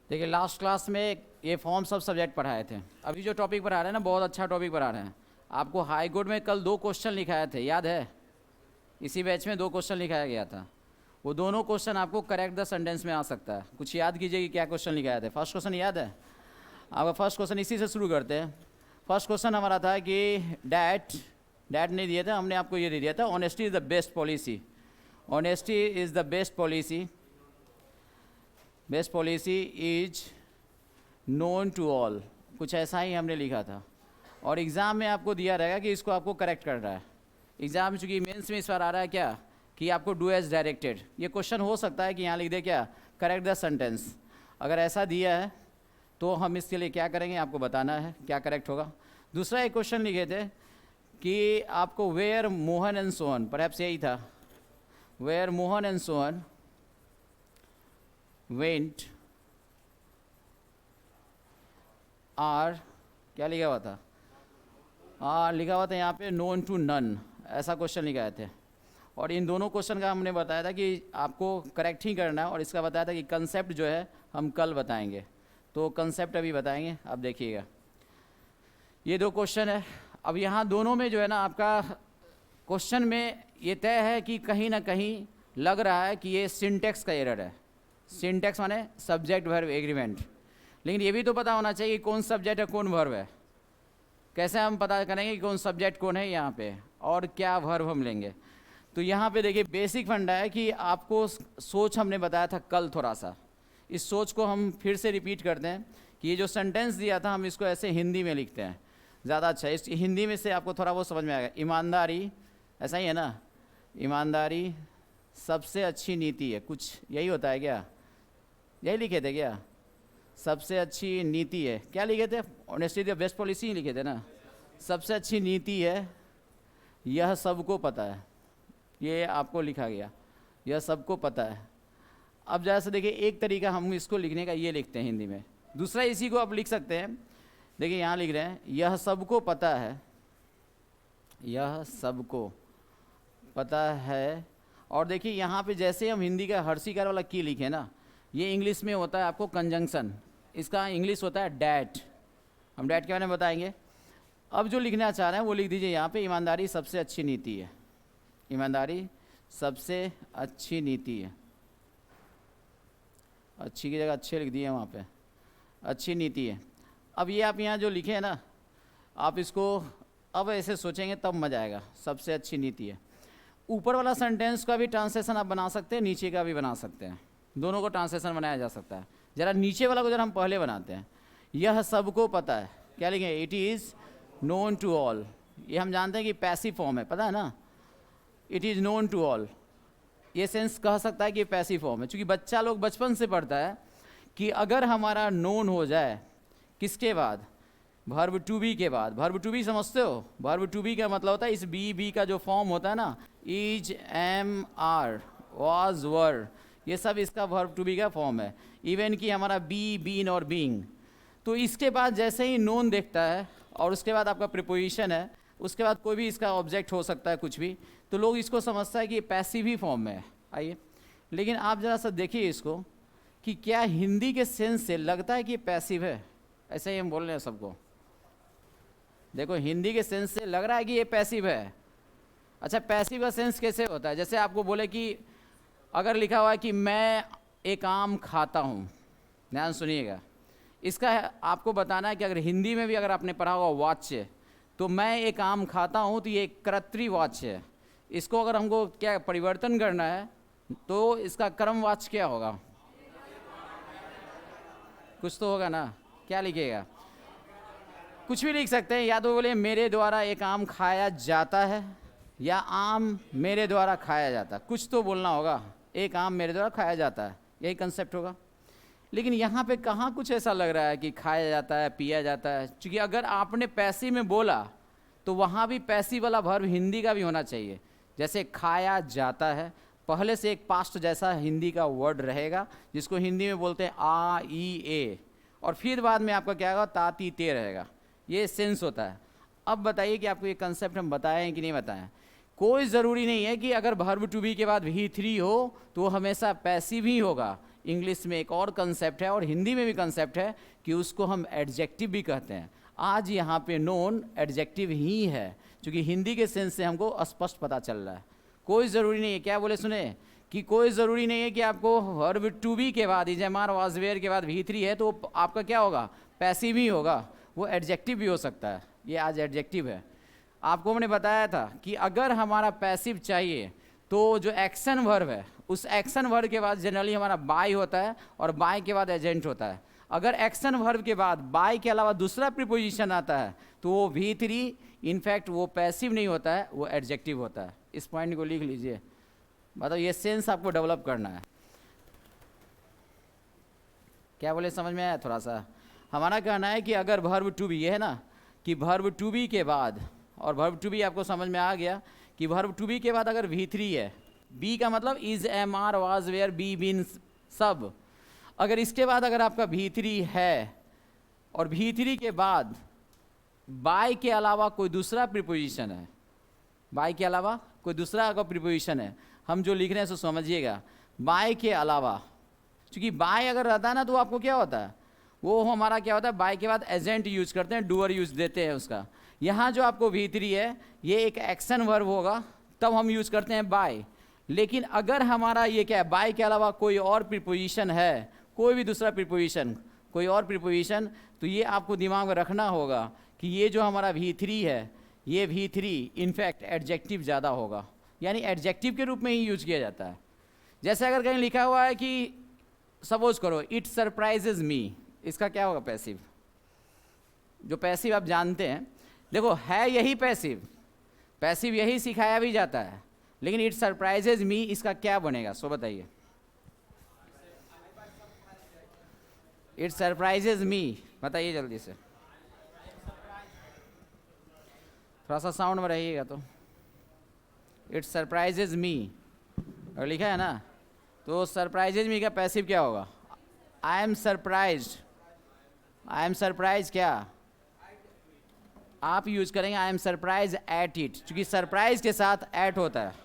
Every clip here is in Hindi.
देखिए लास्ट क्लास में ये फॉर्म सब सब्जेक्ट पढ़ाए थे। अभी जो टॉपिक पढ़ा रहे हैं ना, बहुत अच्छा टॉपिक पढ़ा रहे हैं। आपको हाई कोर्ट में कल 2 क्वेश्चन लिखाए थे, याद है? इसी बैच में 2 क्वेश्चन लिखाया गया था। वो दोनों क्वेश्चन आपको करेक्ट द सेंटेंस में आ सकता है। कुछ याद कीजिए कि क्या क्वेश्चन लिखाया था। फर्स्ट क्वेश्चन याद है आपका? फर्स्ट क्वेश्चन इसी से शुरू करते हैं। फर्स्ट क्वेश्चन हमारा था कि डैट नहीं दिया था, हमने आपको ये दे दिया था, honesty is the best policy. Honesty is the best policy. Best policy is known to all, कुछ ऐसा ही हमने लिखा था। और एग्ज़ाम में आपको दिया रहेगा कि इसको आपको करेक्ट करना है। एग्ज़ाम चूँकि मेंस में इस बार आ रहा है क्या कि आपको डू एज डायरेक्टेड। ये क्वेश्चन हो सकता है कि यहाँ लिख दे क्या, करेक्ट द सेंटेंस। अगर ऐसा दिया है तो हम इसके लिए क्या करेंगे, आपको बताना है क्या करेक्ट होगा। दूसरा एक क्वेश्चन लिखे थे कि आपको where Mohan and Sohan, perhaps यही था, where Mohan and Sohan went are, क्या लिखा हुआ था? लिखा हुआ था यहाँ पे नोन टू नन, ऐसा क्वेश्चन लिखाए थे। और इन दोनों क्वेश्चन का हमने बताया था कि आपको करेक्ट ही करना है, और इसका बताया था कि कंसेप्ट जो है हम कल बताएंगे। तो कंसेप्ट अभी बताएंगे, अब देखिएगा। ये 2 क्वेश्चन है। अब यहाँ दोनों में जो है ना, आपका क्वेश्चन में ये तय है कि कहीं ना कहीं लग रहा है कि ये सिंटेक्स का एरर है। सिंटेक्स माने सब्जेक्ट वर्ब एग्रीमेंट। लेकिन ये भी तो पता होना चाहिए कि कौन सब्जेक्ट है कौन वर्ब है। कैसे हम पता करेंगे कि कौन सब्जेक्ट कौन है यहाँ पे, और क्या वर्ब हम लेंगे? तो यहाँ पे देखिए बेसिक फंडा है कि आपको सोच हमने बताया था कल, थोड़ा सा इस सोच को हम फिर से रिपीट करते हैं कि ये जो सेंटेंस दिया था हम इसको ऐसे हिंदी में लिखते हैं, ज़्यादा अच्छा है। इस हिंदी में से आपको थोड़ा बहुत समझ में आएगा। ईमानदारी, ऐसा ही है ना, ईमानदारी सबसे अच्छी नीति है, कुछ यही होता है क्या? यही लिखे थे क्या? सबसे अच्छी नीति है, क्या लिखे थे? ऑनेस्टी द बेस्ट पॉलिसी ही लिखे थे ना। सबसे अच्छी नीति है, यह सबको पता है, ये आपको लिखा गया, यह सबको पता है। अब जैसे देखिए एक तरीका हम इसको लिखने का ये लिखते हैं हिंदी में। दूसरा इसी को आप लिख सकते हैं, देखिए यहाँ लिख रहे हैं यह सबको पता है, यह सबको पता है। और देखिए यहाँ पे जैसे हम हिंदी का हर्षिकार वाला की लिखे ना, ये इंग्लिश में होता है आपको कंजंक्शन, इसका इंग्लिश होता है डैट। हम डैट के बारे में बताएंगे। अब जो लिखना चाह रहे हैं वो लिख दीजिए यहाँ पे, ईमानदारी सबसे अच्छी नीति है। ईमानदारी सबसे अच्छी नीति है, अच्छी की जगह अच्छे लिख दिए वहाँ पे, अच्छी नीति है। अब ये आप यहाँ जो लिखे हैं ना, आप इसको अब ऐसे सोचेंगे तब मजा आएगा। सबसे अच्छी नीति है, ऊपर वाला सेंटेंस का भी ट्रांसलेशन आप बना सकते हैं, नीचे का भी बना सकते हैं, दोनों को ट्रांसलेशन बनाया जा सकता है। ज़रा नीचे वाला को जरा हम पहले बनाते हैं। यह सबको पता है, क्या लिखेंगे? It is known to all. ये हम जानते हैं कि पैसिव फॉर्म है, पता है ना, it is known to all. ये सेंस कह सकता है कि पैसिव फॉर्म है, क्योंकि बच्चा लोग बचपन से पढ़ता है कि अगर हमारा नोन हो जाए किसके बाद? वर्ब टू बी के बाद। वर्ब टू बी समझते हो? वर्ब टू बी का मतलब होता है इस बी का जो फॉर्म होता है ना, इज, एम, आर, वाज, वर, ये सब इसका वर्ब टू बी का फॉर्म है। इवन कि हमारा बी, बीन और बीइंग। तो इसके बाद जैसे ही नोन देखता है और उसके बाद आपका प्रीपोजिशन है, उसके बाद कोई भी इसका ऑब्जेक्ट हो सकता है कुछ भी, तो लोग इसको समझता है कि ये पैसिव ही फॉर्म में है। आइए, लेकिन आप ज़रा सा देखिए इसको कि क्या हिंदी के सेंस से लगता है कि ये पैसिव है? ऐसे ही हम बोल रहे हैं सबको। देखो हिंदी के सेंस से लग रहा है कि ये पैसिव है। अच्छा, पैसिव का सेंस कैसे होता है? जैसे आपको बोले कि अगर लिखा हुआ है कि मैं एक आम खाता हूँ, ध्यान सुनिएगा, इसका आपको बताना है कि अगर हिंदी में भी अगर आपने पढ़ा होगा वाच्य, तो मैं एक आम खाता हूँ, तो ये कर्तृवाच्य है। इसको अगर हमको क्या परिवर्तन करना है तो इसका कर्मवाच्य क्या होगा? कुछ तो होगा ना, क्या लिखिएगा? कुछ भी लिख सकते हैं, या तो बोले मेरे द्वारा एक आम खाया जाता है, या आम मेरे द्वारा खाया जाता है, कुछ तो बोलना होगा। एक आम मेरे द्वारा खाया जाता है, यही कंसेप्ट होगा। लेकिन यहाँ पे कहाँ कुछ ऐसा लग रहा है कि खाया जाता है, पिया जाता है। क्योंकि अगर आपने पैसिव में बोला तो वहाँ भी पैसिव वाला वर्ब हिंदी का भी होना चाहिए। जैसे खाया जाता है, पहले से एक पास्ट जैसा हिंदी का वर्ड रहेगा, जिसको हिंदी में बोलते हैं आ, ई, ए, और फिर बाद में आपका क्या होगा? ता, ती, ते रहेगा। ये सेंस होता है। अब बताइए कि आपको ये कंसेप्ट हम बताएं कि नहीं बताएं? कोई ज़रूरी नहीं है कि अगर वर्ब टू बी के बाद भी 3 हो तो वो हमेशा पैसिव ही होगा। इंग्लिश में एक और कंसेप्ट है और हिंदी में भी कंसेप्ट है कि उसको हम एडजेक्टिव भी कहते हैं। आज यहाँ पे नोन एडजेक्टिव ही है, क्योंकि हिंदी के सेंस से हमको स्पष्ट पता चल रहा है। कोई ज़रूरी नहीं है, क्या बोले सुने, कि कोई ज़रूरी नहीं है कि आपको वर्ब टू बी के बाद is am are was were के बाद V3 है तो आपका क्या होगा, पैसिव ही होगा, वो एडजेक्टिव भी हो सकता है। ये आज एडजेक्टिव है। आपको मैंने बताया था कि अगर हमारा पैसिव चाहिए तो जो एक्शन वर्ब है उस एक्शन वर्ब के बाद जनरली हमारा बाय होता है और बाय के बाद एजेंट होता है। अगर एक्शन वर्ब के बाद बाय के अलावा दूसरा प्रीपोजिशन आता है तो वो V3 इनफैक्ट वो पैसिव नहीं होता है, वो एडजेक्टिव होता है। इस पॉइंट को लिख लीजिए, मतलब ये सेंस आपको डेवलप करना है। क्या बोले, समझ में आया थोड़ा सा? हमारा कहना है कि अगर वर्ब टू बी, ये है ना कि वर्ब टू बी के बाद, और वर्ब टू बी आपको समझ में आ गया कि वर्ब टू बी के बाद अगर V3 है, बी का मतलब is am are was were be been सब, अगर इसके बाद अगर आपका V3 है और V3 के बाद बाय के अलावा कोई दूसरा प्रीपोजिशन है, बाय के अलावा कोई दूसरा अगर प्रीपोजिशन है, हम जो लिख रहे हैं सो समझिएगा, बाय के अलावा, क्योंकि बाय अगर रहता है ना तो आपको क्या होता है, वो हमारा क्या होता है, बाय के बाद एजेंट यूज करते हैं, डूअर यूज देते हैं उसका। यहाँ जो आपको V3 है ये एक एक्शन वर्ब होगा, तब हम यूज करते हैं बाय। लेकिन अगर हमारा ये क्या है, बाय के अलावा कोई और प्रीपोजिशन है, कोई भी दूसरा प्रीपोजिशन, कोई और प्रीपोजिशन, तो ये आपको दिमाग में रखना होगा कि ये जो हमारा V3 है, ये V3 इनफैक्ट एडजेक्टिव ज़्यादा होगा, यानी एडजेक्टिव के रूप में ही यूज किया जाता है। जैसे अगर कहीं लिखा हुआ है कि सपोज करो इट सरप्राइजेज मी, इसका क्या होगा, पैसिव। जो पैसिव आप जानते हैं, देखो है यही पैसिव, पैसिव यही सिखाया भी जाता है, लेकिन इट सरप्राइजेज मी इसका क्या बनेगा, सो बताइए। इट सरप्राइजेज मी, बताइए जल्दी से, थोड़ा सा साउंड में रहिएगा। तो इट सरप्राइजेज मी और लिखा है ना, तो सरप्राइजेज मी का पैसिव क्या होगा, I am surprised. I am surprise क्या आप यूज करेंगे, I am surprise at it, क्योंकि सरप्राइज के साथ एट होता है।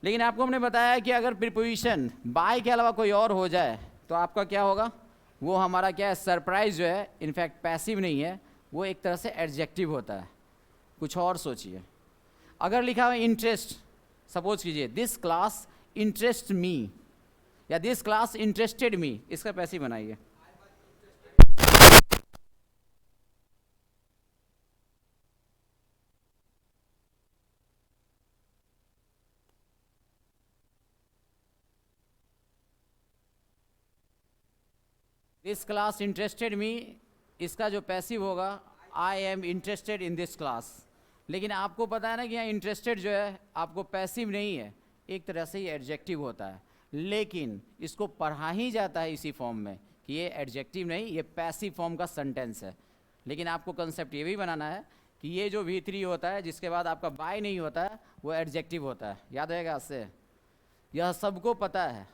लेकिन आपको हमने बताया कि अगर प्रीपोजिशन बाय के अलावा कोई और हो जाए तो आपका क्या होगा, वो हमारा क्या है, सरप्राइज जो है इनफैक्ट पैसिव नहीं है, वो एक तरह से एडजेक्टिव होता है। कुछ और सोचिए, अगर लिखा हुआ इंटरेस्ट, सपोज कीजिए दिस क्लास इंटरेस्ट मी या दिस क्लास इंटरेस्टेड मी, इसका पैसिव बनाइए। दिस क्लास इंटरेस्टेड मी, इसका जो पैसिव होगा I am interested in this class. लेकिन आपको पता है ना कि यहाँ इंटरेस्टेड जो है आपको पैसिव नहीं है, एक तरह से ये एडजेक्टिव होता है, लेकिन इसको पढ़ा ही जाता है इसी फॉर्म में कि ये एडजेक्टिव नहीं, ये पैसिव फॉर्म का सेंटेंस है। लेकिन आपको कंसेप्ट ये भी बनाना है कि ये जो V3 होता है जिसके बाद आपका बाय नहीं होता है, वो एडजेक्टिव होता है। याद रहेगा इससे, यह सबको पता है।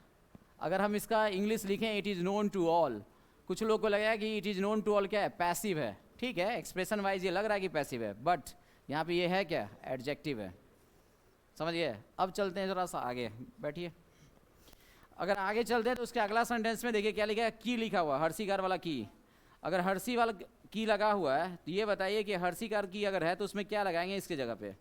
अगर हम इसका इंग्लिश लिखें it is known to all, कुछ लोग को लगेगा कि it is known to all क्या है, पैसिव है। ठीक है, एक्सप्रेशन वाइज ये लग रहा है कि पैसिव है, बट यहाँ पे ये है क्या, एडजेक्टिव है। समझिए। अब चलते हैं ज़रा सा आगे, बैठिए। अगर आगे चलते हैं तो उसके अगला सेंटेंस में देखिए क्या लिखा है, की लिखा हुआ, हर्षिकार वाला की। अगर हर्षी वाला की लगा हुआ है तो ये बताइए कि हर्षिकार की अगर है तो उसमें क्या लगाएंगे इसके जगह पे।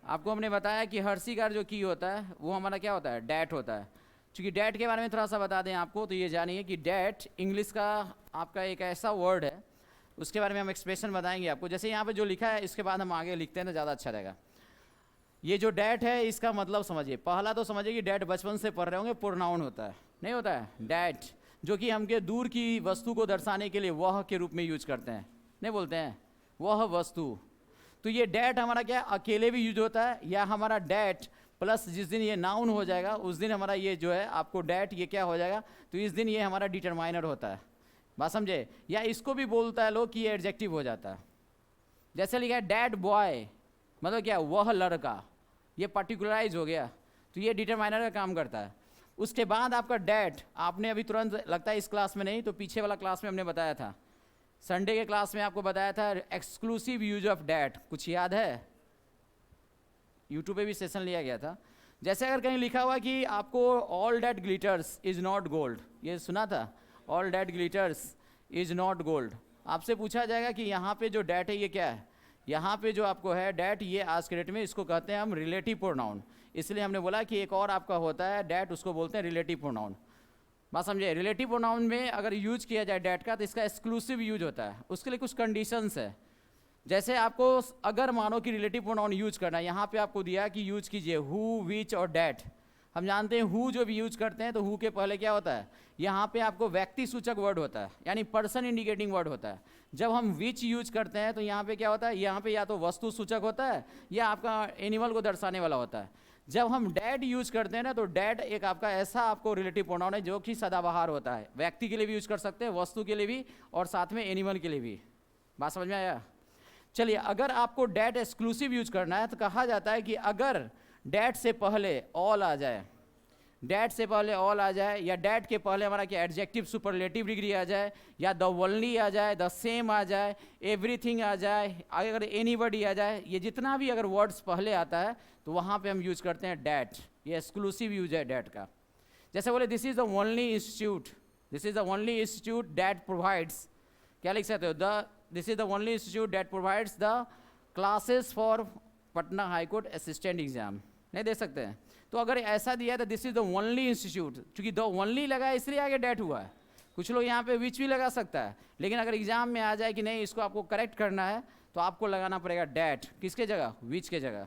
आपको हमने बताया कि हर्षिकार जो की होता है वो हमारा क्या होता है, डैट होता है। क्योंकि डैट के बारे में थोड़ा सा बता दें आपको, तो ये जानिए कि डैट इंग्लिश का आपका एक ऐसा वर्ड है, उसके बारे में हम एक्सप्रेशन बताएंगे आपको। जैसे यहाँ पे जो लिखा है इसके बाद हम आगे लिखते हैं तो ज़्यादा अच्छा रहेगा। ये जो डैट है इसका मतलब समझिए, पहला तो समझिए कि डैट बचपन से पढ़ रहे होंगे, प्रोनाउन होता है, नहीं होता है डैट, जो कि हमके दूर की वस्तु को दर्शाने के लिए वह के रूप में यूज करते हैं, नहीं बोलते हैं वह वस्तु। तो ये डैट हमारा क्या अकेले भी यूज होता है, या हमारा डैट प्लस जिस दिन ये नाउन हो जाएगा उस दिन हमारा ये जो है आपको डैट ये क्या हो जाएगा, तो इस दिन ये हमारा डिटरमाइनर होता है। बात समझे। या इसको भी बोलता है लोग कि ये एडजेक्टिव हो जाता है। जैसे लिखा है डैट बॉय, मतलब क्या, वह लड़का, ये पर्टिकुलराइज हो गया, तो ये डिटरमाइनर का काम करता है। उसके बाद आपका डैट, आपने अभी तुरंत लगता है इस क्लास में नहीं तो पीछे वाला क्लास में हमने बताया था, संडे के क्लास में आपको बताया था एक्सक्लूसिव यूज ऑफ डैट, कुछ याद है? यूट्यूब पे भी सेशन लिया गया था। जैसे अगर कहीं लिखा हुआ कि आपको all that glitters is not gold, ये सुना था, all that glitters is not gold. आपसे पूछा जाएगा कि यहाँ पे जो डैट है ये क्या है। यहाँ पे जो आपको है डैट, ये आज के डेट में इसको कहते हैं हम रिलेटिव प्रोनाउन, इसलिए हमने बोला कि एक और आपका होता है डैट, उसको बोलते हैं रिलेटिव प्रोनाउन। बात समझे? रिलेटिव प्रोनाउन में अगर यूज किया जाए डैट का तो इसका एक्सक्लूसिव यूज होता है, उसके लिए कुछ कंडीशंस है। जैसे आपको अगर मानो कि रिलेटिव प्रोनाउन यूज करना है, यहाँ पे आपको दिया कि यूज कीजिए हु, विच और डैट। हम जानते हैं हु जो भी यूज करते हैं तो हु के पहले क्या होता है, यहाँ पे आपको व्यक्ति सूचक वर्ड होता है, यानी पर्सन इंडिकेटिंग वर्ड होता है। जब हम विच यूज करते हैं तो यहाँ पे क्या होता है, यहाँ पे या तो वस्तु सूचक होता है या आपका एनिमल को दर्शाने वाला होता है। जब हम डैट यूज करते हैं ना तो डैट एक आपका ऐसा आपको रिलेटिव प्रोनाउन है जो कि सदाबहार होता है, व्यक्ति के लिए भी यूज कर सकते हैं, वस्तु के लिए भी, और साथ में एनिमल के लिए भी। बात समझ में आया? चलिए, अगर आपको डैट एक्सक्लूसिव यूज करना है तो कहा जाता है कि अगर डैट से पहले ऑल आ जाए, डैट से पहले ऑल आ जाए, या डैट के पहले हमारा क्या एडजेक्टिव सुपरलेटिव डिग्री आ जाए, या द ओनली आ जाए, द सेम आ जाए, एवरीथिंग आ जाए, अगर एनीबॉडी आ जाए, ये जितना भी अगर वर्ड्स पहले आता है तो वहाँ पे हम यूज करते हैं डैट। ये एक्सक्लूसिव यूज है डैट का। जैसे बोले this is the only institute, this is the only institute that provides, क्या लिख सकते हो, the this is the only institute that provides the classes for Patna high court assistant exam, नहीं दे सकते हैं। तो अगर ऐसा दिया तो this is the only institute, क्योंकि द ओनली लगा है इसलिए आगे डैट हुआ है। कुछ लोग यहाँ पे विच भी लगा सकता है, लेकिन अगर एग्जाम में आ जाए कि नहीं इसको आपको करेक्ट करना है तो आपको लगाना पड़ेगा डैट, किसके जगह, विच के जगह।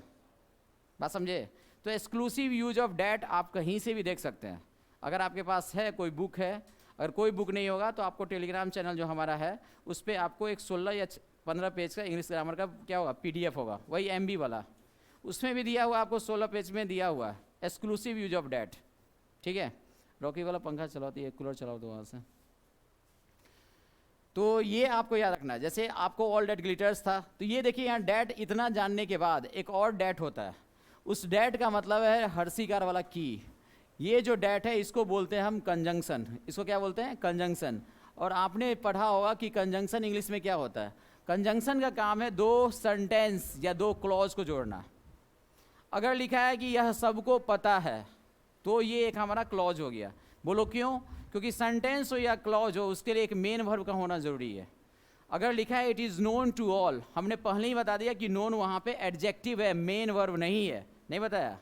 बात समझे? तो एक्सक्लूसिव यूज ऑफ डैट आप कहीं से भी देख सकते हैं। अगर आपके पास है कोई बुक है, अगर कोई बुक नहीं होगा तो आपको टेलीग्राम चैनल जो हमारा है उस पर आपको एक 16 या 15 पेज का इंग्लिश ग्रामर का क्या होगा, PDF होगा, वही MB वाला, उसमें भी दिया हुआ आपको 16 पेज में दिया हुआ है एक्सक्लूसिव यूज ऑफ डैट। ठीक है, रॉकी वाला पंखा चलाती है, कूलर चलाओ दो वहाँ से। तो ये आपको याद रखना है। जैसे आपको ऑल डैट ग्लिटर्स था, तो ये देखिए यहाँ डैट इतना जानने के बाद एक और डैट होता है, उस डैट का मतलब है हर्षिकार वाला की। ये जो डैट है इसको बोलते हैं हम कंजंक्शन, इसको क्या बोलते हैं, कंजंक्शन। और आपने पढ़ा होगा कि कंजंक्शन इंग्लिश में क्या होता है। कंजंक्शन का काम है दो सेंटेंस या दो क्लॉज को जोड़ना। अगर लिखा है कि यह सबको पता है तो ये एक हमारा क्लॉज हो गया। बोलो क्यों? क्योंकि सेंटेंस हो या क्लॉज हो उसके लिए एक मेन वर्ब का होना जरूरी है। अगर लिखा है it is known to all, हमने पहले ही बता दिया कि नोन वहाँ पे एडजेक्टिव है, मेन वर्ब नहीं है, नहीं बताया,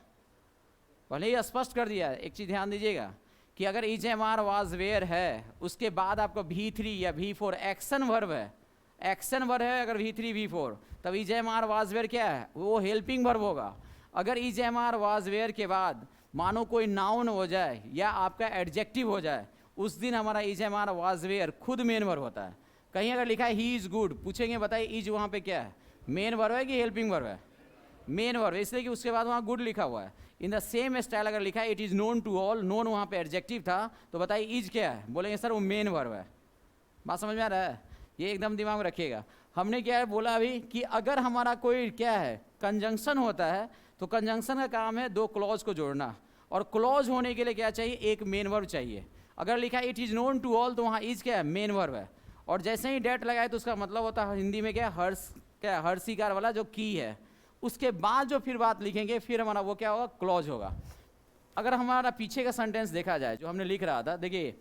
पहले ही स्पष्ट कर दिया। एक चीज़ ध्यान दीजिएगा कि अगर is am are was were है, उसके बाद आपको V3 या V4 एक्शन वर्ब है, एक्शन वर्ब है अगर V3 V4, तब is am are was were क्या है, वो हेल्पिंग वर्ब होगा। अगर is am are was were के बाद मानो कोई नाउन हो जाए या आपका एडजेक्टिव हो जाए, उस दिन हमारा is am are was were खुद मेन वर्ब होता है। कहीं अगर लिखा है ही इज़ गुड, पूछेंगे बताइए इज वहाँ पे क्या है, मेन वर्ब है कि हेल्पिंग वर्ब है, मेन वर्ब, इसलिए कि उसके बाद वहाँ गुड लिखा हुआ है। इन द सेम स्टाइल अगर लिखा है it is known to all, known वहाँ पे एडजेक्टिव था, तो बताइए इज क्या है, बोलेंगे सर वो मेन वर्ब है। बात समझ में आ रहा है? ये एकदम दिमाग में रखिएगा। हमने क्या है बोला अभी कि अगर हमारा कोई क्या है कंजंक्शन होता है तो कंजंक्शन का काम है दो क्लॉज को जोड़ना, और क्लॉज होने के लिए क्या चाहिए, एक मेन वर्ब चाहिए। अगर लिखा है it is known to all तो वहाँ इज क्या है, मेन वर्ब है। और जैसे ही डेट लगाए तो उसका मतलब होता है हिंदी में क्या, हर्ष, क्या हर्षिकार वाला जो की है, उसके बाद जो फिर बात लिखेंगे फिर हमारा वो क्या होगा, क्लॉज होगा। अगर हमारा पीछे का सेंटेंस देखा जाए जो हमने लिख रहा था, देखिए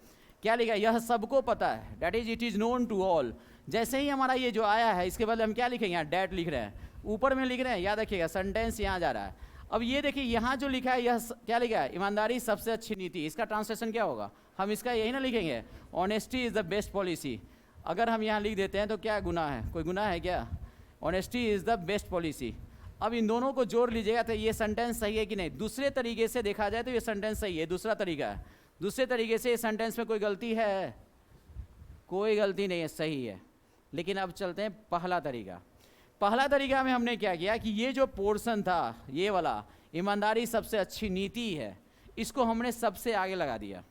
क्या लिखा है, यह सबको पता है, that is it is known to all. जैसे ही हमारा ये जो आया है इसके बदले हम क्या लिखेंगे, यहाँ डैट लिख रहे हैं, ऊपर में लिख रहे हैं, याद रखिएगा सेंटेंस यहाँ जा रहा है। अब ये देखिए यहाँ जो लिखा है यह क्या लिखा है, ईमानदारी सबसे अच्छी नीति, इसका ट्रांसलेशन क्या होगा, हम इसका यही ना लिखेंगे, honesty is the best policy. अगर हम यहाँ लिख देते हैं तो क्या गुनाह है, कोई गुनाह है क्या, honesty is the best policy. अब इन दोनों को जोड़ लीजिएगा तो ये सेंटेंस सही है कि नहीं। दूसरे तरीके से देखा जाए तो ये सेंटेंस सही है, दूसरा तरीका है, दूसरे तरीके से इस सेंटेंस में कोई गलती है, कोई गलती नहीं है, सही है। लेकिन अब चलते हैं पहला तरीका। पहला तरीका में हमने क्या किया कि ये जो पोर्शन था ये वाला, ईमानदारी सबसे अच्छी नीति है, इसको हमने सबसे आगे लगा दिया।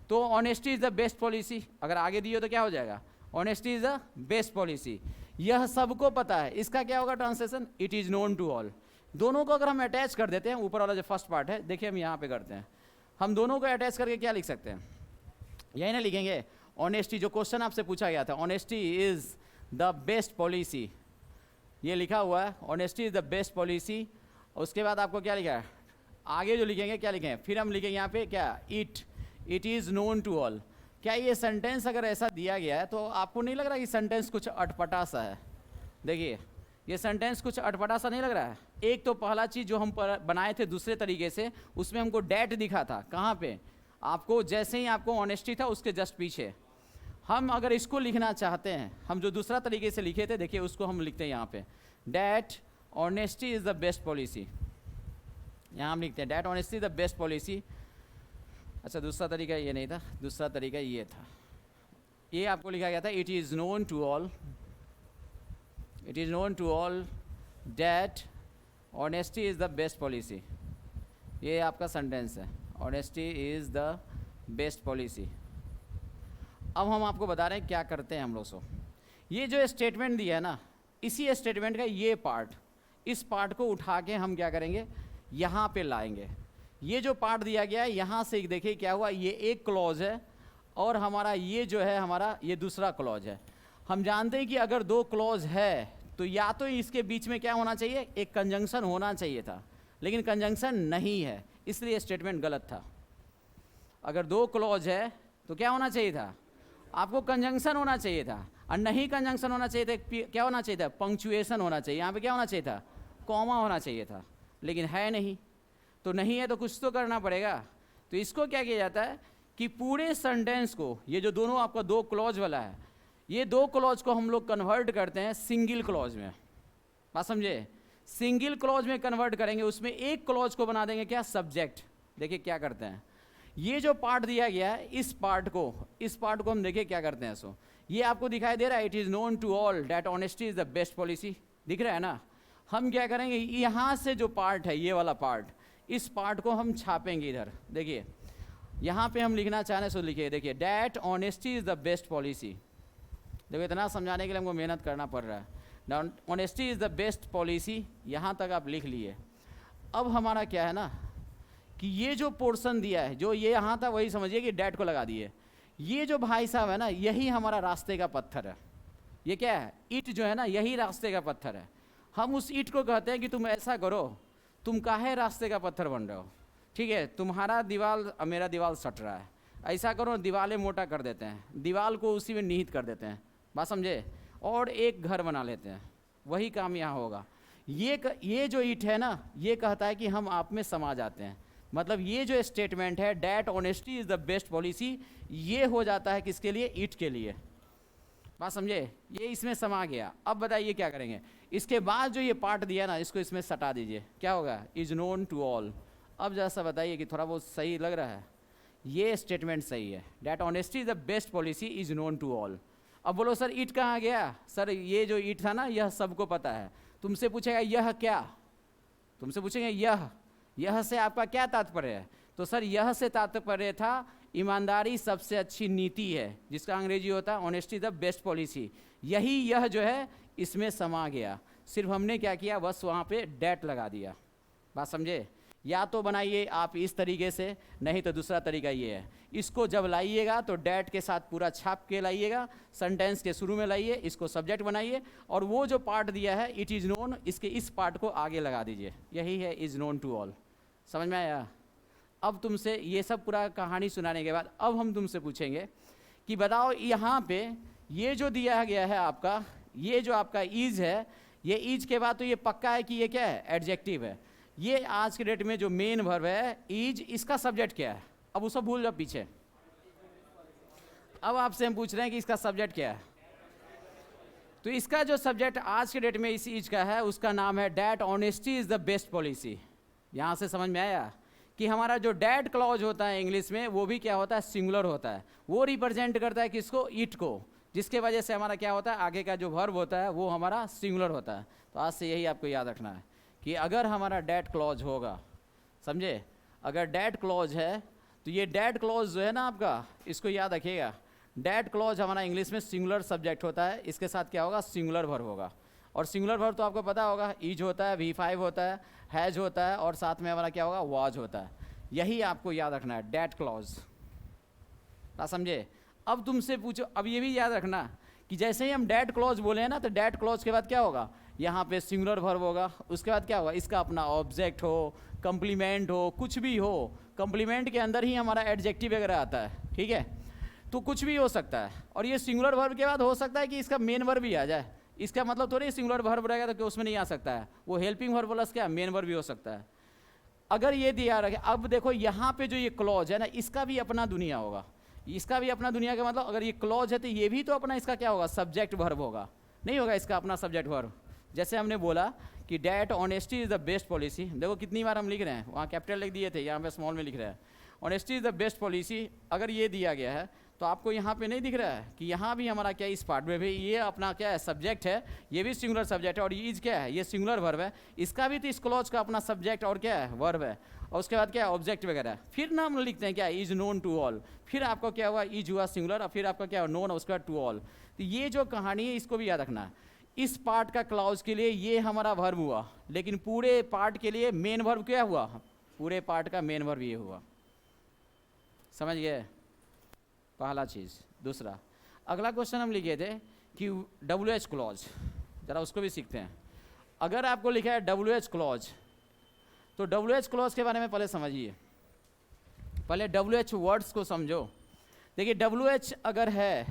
तो honesty is the best policy अगर आगे दिए तो क्या हो जाएगा, honesty is the best policy. यह सबको पता है, इसका क्या होगा translation, it is known to all. दोनों को अगर हम अटैच कर देते हैं, ऊपर वाला जो फर्स्ट पार्ट है देखिए हम यहाँ पे करते हैं, हम दोनों को अटैच करके क्या लिख सकते हैं, यही ना लिखेंगे, ऑनेस्टी, जो क्वेश्चन आपसे पूछा गया था, honesty is the best policy, ये लिखा हुआ है, honesty is the best policy. उसके बाद आपको क्या लिखा है, आगे जो लिखेंगे क्या लिखेंगे, फिर हम लिखेंगे यहाँ पे क्या, it is known to all. क्या ये सेंटेंस अगर ऐसा दिया गया है तो आपको नहीं लग रहा कि सेंटेंस कुछ अटपटा सा है? देखिए ये सेंटेंस कुछ अटपटा सा नहीं लग रहा है? एक तो पहला चीज़ जो हम बनाए थे दूसरे तरीके से, उसमें हमको डैट दिखा था, कहाँ पे आपको, जैसे ही आपको ऑनेस्टी था उसके जस्ट पीछे। हम अगर इसको लिखना चाहते हैं, हम जो दूसरा तरीके से लिखे थे, देखिए उसको हम लिखते हैं यहाँ पे, that honesty is the best policy. यहाँ हम लिखते हैं that honesty is the best policy. अच्छा दूसरा तरीका ये नहीं था, दूसरा तरीका ये था, ये आपको लिखा गया था, it is known to all, it is known to all that honesty is the best policy. ये आपका सेंटेंस है, honesty is the best policy. अब हम आपको बता रहे हैं क्या करते हैं हम लोग। सो ये जो स्टेटमेंट दिया है ना, इसी स्टेटमेंट का ये पार्ट, इस पार्ट को उठा के हम क्या करेंगे, यहाँ पे लाएंगे। ये जो पार्ट दिया गया है यहाँ से देखिए क्या हुआ, ये एक क्लॉज है और हमारा ये जो है हमारा ये दूसरा क्लॉज है। हम जानते हैं कि अगर दो क्लॉज है तो या तो इसके बीच में क्या होना चाहिए, एक कंजंक्शन होना चाहिए था, लेकिन कंजंक्शन नहीं है, इसलिए स्टेटमेंट गलत था। अगर दो क्लॉज है तो क्या होना चाहिए था, आपको कंजंक्शन होना चाहिए था, और नहीं कंजंक्शन होना चाहिए था, क्या होना चाहिए था, पंक्चुएशन होना चाहिए। यहाँ पे क्या होना चाहिए था, कॉमा होना चाहिए था, लेकिन है नहीं। तो नहीं है तो कुछ तो करना पड़ेगा। तो इसको क्या किया जाता है कि पूरे सेंटेंस को, ये जो दोनों आपका दो क्लॉज वाला है, ये दो क्लॉज को हम लोग कन्वर्ट करते हैं सिंगल क्लॉज में। बात समझे, सिंगल क्लॉज में कन्वर्ट करेंगे, उसमें एक क्लॉज को बना देंगे क्या, सब्जेक्ट। देखिए क्या करते हैं, ये जो पार्ट दिया गया है इस पार्ट को हम देखिए क्या करते हैं। सो ये आपको दिखाई दे रहा है, it is known to all that honesty is the best policy, दिख रहा है ना। हम क्या करेंगे, यहाँ से जो पार्ट है ये वाला पार्ट, इस पार्ट को हम छापेंगे इधर। देखिए यहाँ पे हम लिखना चाह रहे हैं, सो लिखिए, देखिए that honesty is the best policy. देखो इतना समझाने के लिए हमको मेहनत करना पड़ रहा है। Honesty is the best policy, यहाँ तक आप लिख लिए। अब हमारा क्या है ना कि ये जो पोर्शन दिया है, जो ये यहाँ था वही समझिए कि डैट को लगा दिए। ये जो भाई साहब है ना, यही हमारा रास्ते का पत्थर है। ये क्या है, ईंट जो है ना, यही रास्ते का पत्थर है। हम उस ईंट को कहते हैं कि तुम ऐसा करो, तुम काहे रास्ते का पत्थर बन रहे हो, ठीक है, तुम्हारा दीवार मेरा दीवार सट रहा है, ऐसा करो दीवारें मोटा कर देते हैं, दीवार को उसी में निहित कर देते हैं, बात समझे, और एक घर बना लेते हैं। वही काम यहाँ होगा। ये जो ईंट है ना, ये कहता है कि हम आप में समा जाते हैं। मतलब ये जो स्टेटमेंट है that honesty is the best policy, ये हो जाता है किसके लिए, ईंट के लिए। बात समझे, ये इसमें समा गया। अब बताइए क्या करेंगे, इसके बाद जो ये पार्ट दिया ना, इसको इसमें सटा दीजिए, क्या होगा, इज नोन टू ऑल। अब जैसा बताइए कि थोड़ा बहुत सही लग रहा है, ये स्टेटमेंट सही है, that honesty is the best policy is known to all. अब बोलो सर ईट कहाँ गया, सर ये जो ईट था ना यह सबको पता है। तुमसे पूछेगा यह क्या, तुमसे पूछेंगे यह से आपका क्या तात्पर्य है, तो सर यह से तात्पर्य था ईमानदारी सबसे अच्छी नीति है, जिसका अंग्रेजी होता है ऑनेस्टी द बेस्ट पॉलिसी। यही यह जो है इसमें समा गया, सिर्फ हमने क्या किया, बस वहाँ पे डैट लगा दिया। बात समझे, या तो बनाइए आप इस तरीके से, नहीं तो दूसरा तरीका ये है, इसको जब लाइएगा तो डैट के साथ पूरा छाप के लाइएगा, सेंटेंस के शुरू में लाइए, इसको सब्जेक्ट बनाइए, और वो जो पार्ट दिया है इट इज़ नोन, इसके इस पार्ट को आगे लगा दीजिए, यही है इज़ नोन टू ऑल। समझ में आया। अब तुमसे ये सब पूरा कहानी सुनाने के बाद अब हम तुमसे पूछेंगे कि बताओ यहाँ पे ये जो दिया गया है आपका, ये जो आपका ईज है, ये ईज के बाद तो ये पक्का है कि ये क्या है, एडजेक्टिव है। ये आज के डेट में जो मेन वर्ब है ईज, इसका सब्जेक्ट क्या है, अब उसको भूल जाओ पीछे। अब आपसे हम पूछ रहे हैं कि इसका सब्जेक्ट क्या है, तो इसका जो सब्जेक्ट आज के डेट में इस ईज का है उसका नाम है that honesty is the best policy. यहाँ से समझ में आया कि हमारा जो डैट क्लॉज होता है इंग्लिश में, वो भी क्या होता है, सिंगुलर होता है। वो रिप्रेजेंट करता है किसको, ईट को, जिसके वजह से हमारा क्या होता है, आगे का जो वर्ब होता है वो हमारा सिंगुलर होता है। तो आज से यही आपको याद रखना है कि अगर हमारा डैट क्लॉज होगा, समझे, अगर डैट क्लॉज है तो ये डैट क्लॉज जो है ना आपका, इसको याद रखिएगा, डैट क्लॉज हमारा इंग्लिश में सिंगुलर सब्जेक्ट होता है, इसके साथ क्या होगा, सिंगुलर वर्ब होगा। और सिंगुलर वर्ब तो आपको पता होगा, ईज होता है, V5 होता है, हैज होता है, और साथ में हमारा क्या होगा, वाज होता है। यही आपको याद रखना है, डैट क्लॉज। क्या समझे। अब तुमसे पूछो, अब ये भी याद रखना कि जैसे ही हम डैट क्लॉज बोले हैं ना, तो डैट क्लॉज के बाद क्या होगा, यहाँ पे सिंगुलर वर्ब होगा, उसके बाद क्या होगा, इसका अपना ऑब्जेक्ट हो, कंप्लीमेंट हो, कुछ भी हो, कंप्लीमेंट के अंदर ही हमारा एडजेक्टिव वगैरह आता है, ठीक है, तो कुछ भी हो सकता है। और ये सिंगुलर वर्ब के बाद हो सकता है कि इसका मेन वर्ब भी आ जाए, इसका मतलब थोड़ी सिंगुलर वर्ब रहेगा तो उसमें नहीं आ सकता है, वो हेल्पिंग वर्ब प्लस क्या मेन वर्ब भी हो सकता है। अगर ये दिया रखे, अब देखो यहाँ पे जो ये क्लॉज है ना, इसका भी अपना दुनिया होगा, इसका भी अपना दुनिया का मतलब अगर ये क्लॉज है तो ये भी तो अपना इसका क्या होगा, सब्जेक्ट वर्ब होगा, नहीं होगा इसका अपना सब्जेक्ट वर्ब। जैसे हमने बोला कि that honesty is the best policy, देखो कितनी बार हम लिख रहे हैं, वहाँ कैपिटल लिख दिए थे, यहाँ पे स्मॉल में लिख रहे हैं, honesty is the best policy. अगर ये दिया गया है तो आपको यहाँ पे नहीं दिख रहा है कि यहाँ भी हमारा क्या, इस पार्ट में भी ये अपना क्या है, सब्जेक्ट है, ये भी सिंगुलर सब्जेक्ट है, और ये इज क्या है, ये सिंगुलर वर्ब है, इसका भी तो इस क्लॉज का अपना सब्जेक्ट और क्या है, वर्ब है, और उसके बाद क्या है, ऑब्जेक्ट वगैरह। फिर ना हम लिखते हैं क्या, इज नोन टू ऑल, फिर आपको क्या हुआ, इज हुआ सिंगुलर, और फिर आपका क्या हुआ, नोन, उसके बाद टू ऑल। तो ये जो कहानी है इसको भी याद रखना है, इस पार्ट का क्लॉज के लिए ये हमारा वर्ब हुआ, लेकिन पूरे पार्ट के लिए मेन वर्ब क्या हुआ, पूरे पार्ट का मेन वर्ब ये हुआ, समझ गए, पहला चीज़। दूसरा, अगला क्वेश्चन हम लिखे थे कि WH क्लॉज, ज़रा उसको भी सीखते हैं। अगर आपको लिखा है WH क्लॉज, तो WH क्लॉज के बारे में पहले समझिए, पहले WH वर्ड्स को समझो। देखिए WH अगर है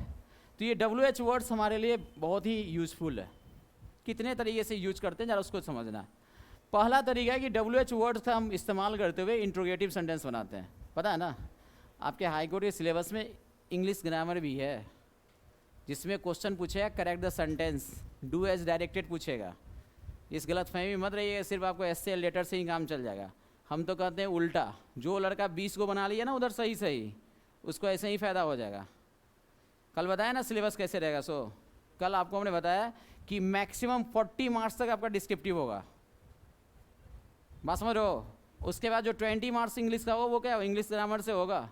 तो ये WH वर्ड्स हमारे लिए बहुत ही यूज़फुल है। कितने तरीके से यूज करते हैं ज़रा उसको समझना। पहला तरीका है कि WH वर्ड्स का हम इस्तेमाल करते हुए इंट्रोगेटिव सेंटेंस बनाते हैं, पता है ना, आपके हाई कोर्ट के सिलेबस में इंग्लिश ग्रामर भी है, जिसमें क्वेश्चन पूछेगा correct the sentence, do as directed पूछेगा। इस गलत फहमी मत रहिएगा सिर्फ आपको एसए लेटर से ही काम चल जाएगा। हम तो कहते हैं उल्टा, जो लड़का 20 को बना लिया ना उधर सही सही, उसको ऐसे ही फ़ायदा हो जाएगा। कल बताया ना सिलेबस कैसे रहेगा, सो कल आपको हमने बताया कि मैक्सिमम 40 मार्क्स तक आपका डिस्क्रिप्टिव होगा, बात समझ रहे हो। उसके बाद जो 20 मार्क्स इंग्लिश का हो वो क्या, इंग्लिश ग्रामर से होगा।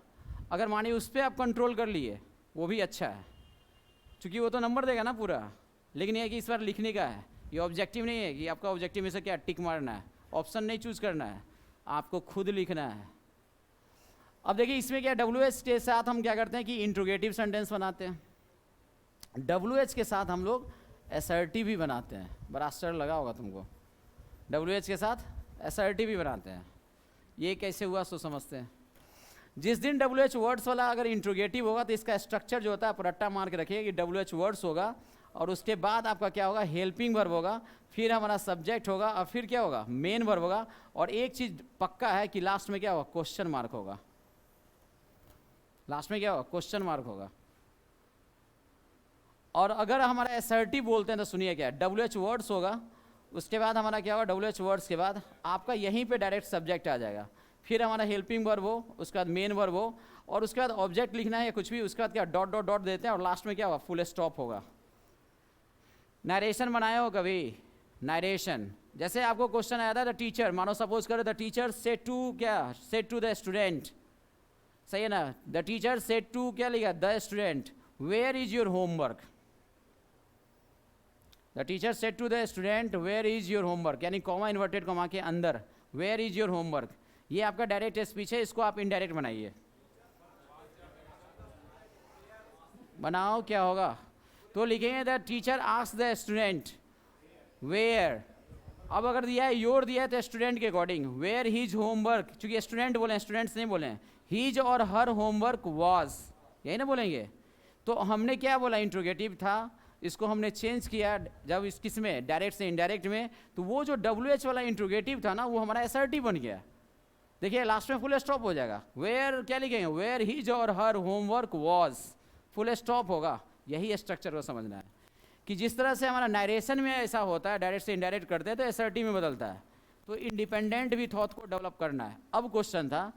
अगर मानिए उस पर आप कंट्रोल कर लिए वो भी अच्छा है, क्योंकि वो तो नंबर देगा ना पूरा, लेकिन ये है कि इस बार लिखने का है, ये ऑब्जेक्टिव नहीं है कि आपका ऑब्जेक्टिव में से क्या टिक मारना है, ऑप्शन नहीं चूज करना है, आपको खुद लिखना है। अब देखिए इसमें क्या, WH के साथ हम क्या करते हैं कि इंट्रोगेटिव सेंटेंस बनाते हैं, WH के साथ हम लोग असर्टिव भी बनाते हैं, बड़ा आश्चर्य लगा होगा तुमको, WH के साथ असर्टिव भी बनाते हैं। ये कैसे हुआ सो समझते हैं। जिस दिन WH वर्ड्स वाला अगर इंट्रोगेटिव होगा तो इसका स्ट्रक्चर जो होता है आप रट्टा मार के रखिए कि WH वर्ड्स होगा, और उसके बाद आपका क्या होगा, हेल्पिंग वर्ब होगा, फिर हमारा सब्जेक्ट होगा, और फिर क्या होगा, मेन वर्ब होगा, और एक चीज़ पक्का है कि लास्ट में क्या होगा, क्वेश्चन मार्क होगा, लास्ट में क्या होगा, क्वेश्चन मार्क होगा। और अगर हमारा असर्टिव बोलते हैं तो सुनिए क्या, WH वर्ड्स होगा, उसके बाद हमारा क्या होगा, WH वर्ड्स के बाद आपका यहीं पे डायरेक्ट सब्जेक्ट आ जाएगा, फिर हमारा हेल्पिंग वर्ब हो, उसके बाद मेन वर्ब हो, और उसके बाद ऑब्जेक्ट लिखना है या कुछ भी, उसके बाद क्या डॉट डॉट डॉट देते हैं, और लास्ट में क्या होगा, फुल स्टॉप होगा। नरेशन बनाया हो कभी, नरेशन, जैसे आपको क्वेश्चन आया था द टीचर, मानो सपोज करो द टीचर सेड टू क्या, सेड टू द स्टूडेंट, सही है ना, द टीचर सेड टू क्या लिखा, the student where is your homework, the teacher said to the student where is your homework, यानी कॉमा इन्वर्टेड कॉमा के अंदर वेयर इज योर होमवर्क, ये आपका डायरेक्ट स्पीच है, इसको आप इनडायरेक्ट बनाइए, बनाओ क्या होगा, तो लिखेंगे the teacher ask the student where, अब अगर दिया है योर दिया है तो स्टूडेंट के अकॉर्डिंग, वेयर हीज होमवर्क, चूंकि स्टूडेंट बोले, स्टूडेंट्स नहीं बोले, हीज और हर होमवर्क वाज, यही ना बोलेंगे। तो हमने क्या बोला, इंट्रोगेटिव था, इसको हमने चेंज किया जब इस किस में, डायरेक्ट से इनडायरेक्ट में, तो वो जो WH वाला इंट्रोगेटिव था ना वो हमारा असर्टिव बन गया। देखिए लास्ट में फुल स्टॉप हो जाएगा, वेयर क्या लिखेंगे, वेयर हीज और her homework was, full stop होगा। यही स्ट्रक्चर को समझना है कि जिस तरह से हमारा नरेशन में ऐसा होता है, डायरेक्ट से इनडायरेक्ट करते हैं तो असर्टिव में बदलता है, तो इंडिपेंडेंट भी थॉट को डेवलप करना है। अब क्वेश्चन था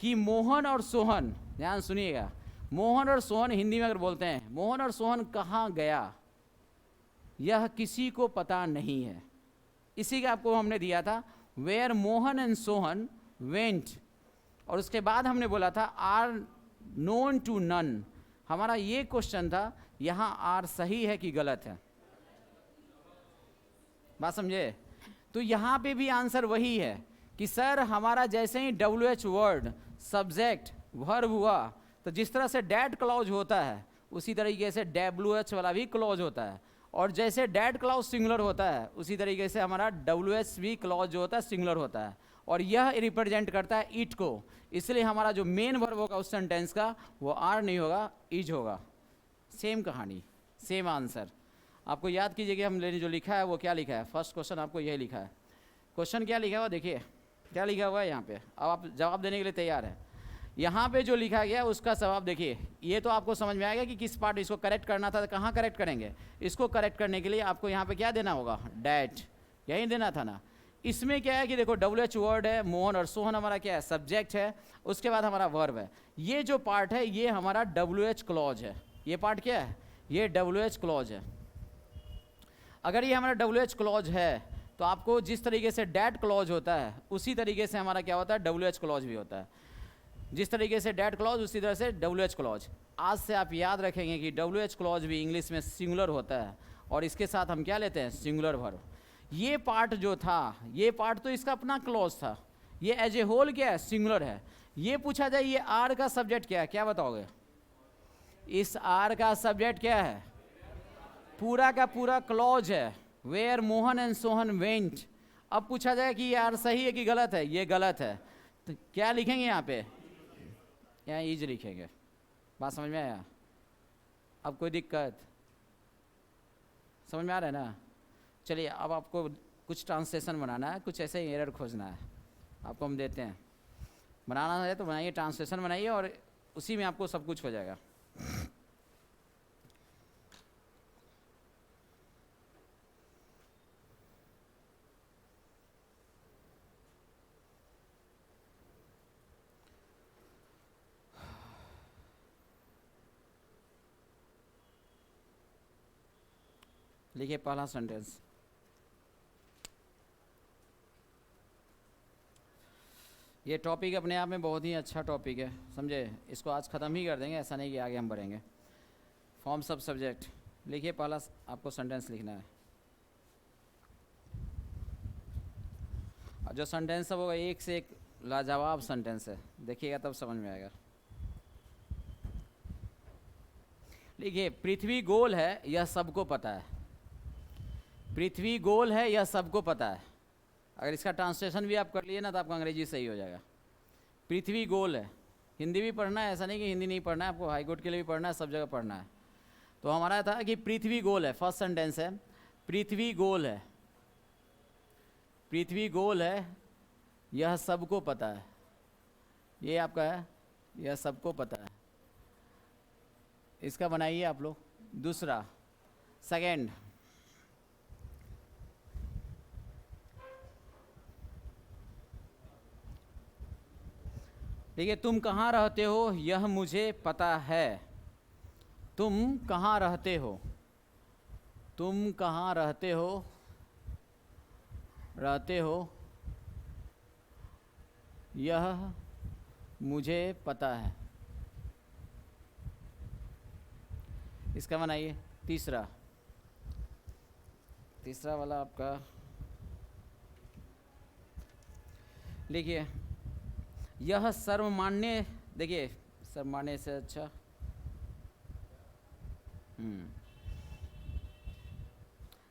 कि मोहन और सोहन, ध्यान सुनिएगा, मोहन और सोहन हिंदी में अगर बोलते हैं, मोहन और सोहन कहाँ गया यह किसी को पता नहीं है, इसी का आपको हमने दिया था where Mohan and Sohan went, और उसके बाद हमने बोला था आर नोन टू नन। हमारा ये क्वेश्चन था यहाँ आर सही है कि गलत है, बात समझे। तो यहाँ पे भी आंसर वही है कि सर हमारा जैसे ही WH वर्ड सब्जेक्ट वर्ब हुआ, तो जिस तरह से डैट क्लॉज होता है उसी तरीके से WH वाला भी क्लॉज होता है, और जैसे डेड क्लॉज सिंगुलर होता है उसी तरीके से हमारा WH भी क्लॉज जो होता है सिंगुलर होता है, और यह रिप्रेजेंट करता है इट को, इसलिए हमारा जो मेन वर्ब होगा उस सेंटेंस का वो आर नहीं होगा, इज होगा। सेम कहानी, सेम आंसर। आपको याद कीजिए कि हमने जो लिखा है वो क्या लिखा है, फर्स्ट क्वेश्चन आपको यही लिखा है। क्वेश्चन क्या लिखा हुआ देखिए, क्या लिखा हुआ है यहाँ पे, अब आप जवाब देने के लिए तैयार है। यहाँ पे जो लिखा गया उसका जवाब देखिए, ये तो आपको समझ में आएगा कि किस पार्ट इसको करेक्ट करना था, कहाँ करेक्ट करेंगे। इसको करेक्ट करने के लिए आपको यहाँ पे क्या देना होगा, डैट, यही देना था ना। इसमें क्या है कि देखो WH वर्ड है, मोहन और सोहन हमारा क्या है, सब्जेक्ट है, उसके बाद हमारा वर्ब है। ये जो पार्ट है ये हमारा WH क्लॉज है, ये पार्ट क्या है, ये WH क्लॉज है। अगर ये हमारा WH क्लॉज है तो आपको जिस तरीके से डैट क्लॉज होता है उसी तरीके से हमारा क्या होता है, WH क्लॉज भी होता है। जिस तरीके से डैट क्लॉज उसी तरह से WH क्लॉज। आज से आप याद रखेंगे कि WH क्लॉज भी इंग्लिश में सिंगुलर होता है, और इसके साथ हम क्या लेते हैं, सिंगुलर वर्ब। ये पार्ट जो था, ये पार्ट तो इसका अपना क्लॉज था, ये एज ए होल क्या है, सिंगुलर है। ये पूछा जाए ये आर का सब्जेक्ट क्या है, क्या बताओगे, इस आर का सब्जेक्ट क्या है, पूरा का पूरा क्लॉज है, where Mohan and Sohan went. अब पूछा जाए कि ये आर सही है कि गलत है, ये गलत है, तो क्या लिखेंगे यहाँ पे, यहाँ इज लिखेंगे। बात समझ में आया, अब कोई दिक्कत समझ में आ रहा है ना। चलिए अब आपको कुछ ट्रांसलेशन बनाना है, कुछ ऐसे ही एरर खोजना है, आपको हम देते हैं। बनाना है तो बनाइए, ट्रांसलेशन बनाइए और उसी में आपको सब कुछ हो जाएगा। लिखिए पहला सेंटेंस, ये टॉपिक अपने आप में बहुत ही टॉपिक है, समझे। इसको आज ख़त्म ही कर देंगे, ऐसा नहीं कि आगे हम बढ़ेंगे। फॉर्म सब सब्जेक्ट, लिखिए पहला आपको सेंटेंस लिखना है, और जो सेंटेंस है वो एक से एक लाजवाब सेंटेंस है, देखिएगा तब समझ में आएगा। लिखिए पृथ्वी गोल है यह सबको पता है, पृथ्वी गोल है यह सबको पता है। अगर इसका ट्रांसलेशन भी आप कर लिए ना तो आपका अंग्रेजी सही हो जाएगा। पृथ्वी गोल है, हिंदी भी पढ़ना है, ऐसा नहीं कि हिंदी नहीं पढ़ना है, आपको हाई कोर्ट के लिए भी पढ़ना है, सब जगह पढ़ना है। तो हमारा था कि पृथ्वी गोल है, फर्स्ट सेंटेंस है पृथ्वी गोल है, पृथ्वी गोल है यह सबको पता है, ये आपका है, यह सबको पता है। इसका बनाइए आप लोग। दूसरा, सेकेंड, देखिए तुम कहाँ रहते हो यह मुझे पता है, तुम कहाँ रहते हो, तुम कहाँ रहते हो, रहते हो यह मुझे पता है। इसका बनाइए। तीसरा, तीसरा वाला आपका लिखिए यह सर्वमान्य, देखिए सर्वमान्य से अच्छा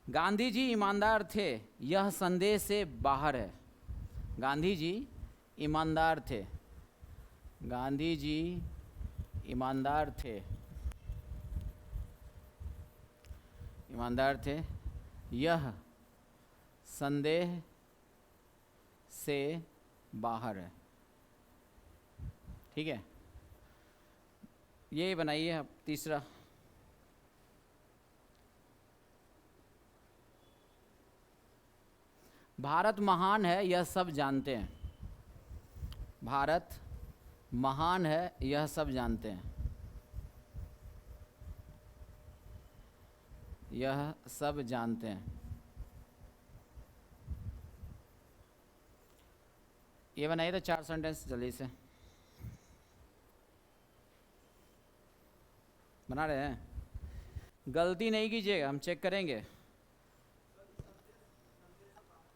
गांधी जी ईमानदार थे यह संदेह से बाहर है, गांधी जी ईमानदार थे, गांधी जी ईमानदार थे, ईमानदार थे यह संदेह से बाहर है। ठीक है, ये बनाइए आप। तीसरा, भारत महान है यह सब जानते हैं, भारत महान है यह सब जानते हैं, यह सब जानते हैं। ये बनाइए तो 4 सेंटेंस जल्दी से बना रहे हैं। गलती नहीं कीजिएगा, हम चेक करेंगे।